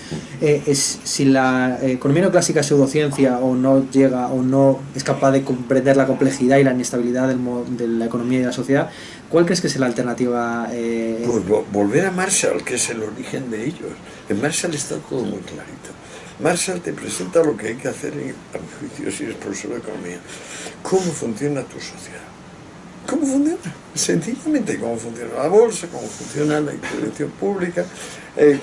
Si la economía neoclásica es pseudociencia o no llega o no es capaz de comprender la complejidad y la inestabilidad de la economía y de la sociedad, ¿cuál crees que es la alternativa? Pues volver a Marshall, que es el origen de ellos. En Marshall está todo muy clarito. Marshall te presenta lo que hay que hacer, a mi juicio, si eres profesor de economía. ¿Cómo funciona tu sociedad? ¿Cómo funciona? Sencillamente, cómo funciona la bolsa, cómo funciona la intervención pública,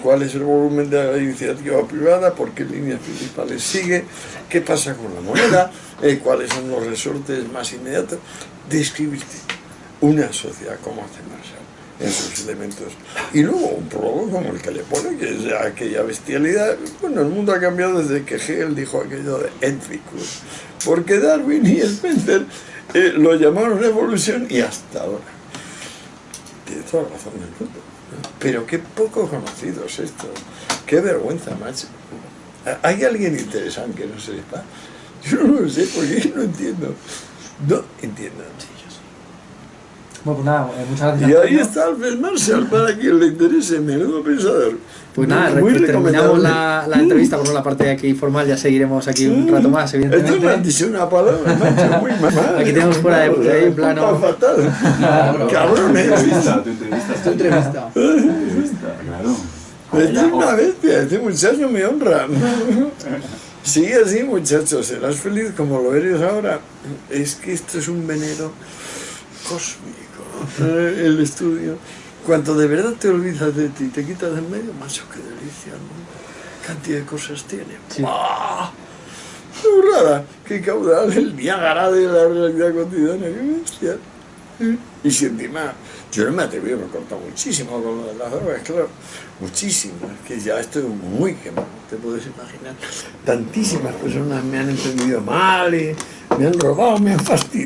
cuál es el volumen de la iniciativa privada, por qué líneas principales sigue, qué pasa con la moneda, cuáles son los resortes más inmediatos. Describirte una sociedad como hace Marshall en sus elementos. Y luego un prólogo como el que le pone, que es aquella bestialidad. Bueno, el mundo ha cambiado desde que Hegel dijo aquello de Ethicus, porque Darwin y Spencer lo llamaron evolución y hasta ahora. Tiene toda la razón del mundo. Pero qué poco conocidos estos. Qué vergüenza, macho. ¿Hay alguien interesante que no sepa? Yo no lo sé, porque no entiendo. No entiendo. Bueno, pues nada, muchas gracias. Y ahí está Alfred Marshall, para quien le interese, menudo pensador. Pues nada, terminamos la entrevista, por la parte de aquí formal, ya seguiremos aquí un rato más, evidentemente. Esto me han dicho una palabra, macho, muy mal. Aquí tenemos fuera de ahí en plano. Fatal. Cabrones. Tu entrevista. Claro. Es una bestia, este muchacho me honra. Sigue así, muchachos, serás feliz como lo eres ahora. Es que esto es un veneno cósmico, el estudio. Cuando de verdad te olvidas de ti, te quitas del medio, macho, qué delicia, ¿no? Cantidad de cosas tiene. Sí. ¡Ah! ¡Qué burrada! ¡Qué caudal! El Niágara de la realidad cotidiana, qué bestia. Y si encima, yo no me atreví, me he cortado muchísimo con lo de las drogas, claro, muchísimo, es que ya estoy muy quemado, te puedes imaginar. Tantísimas personas me han entendido mal y me han robado, me han fastidiado.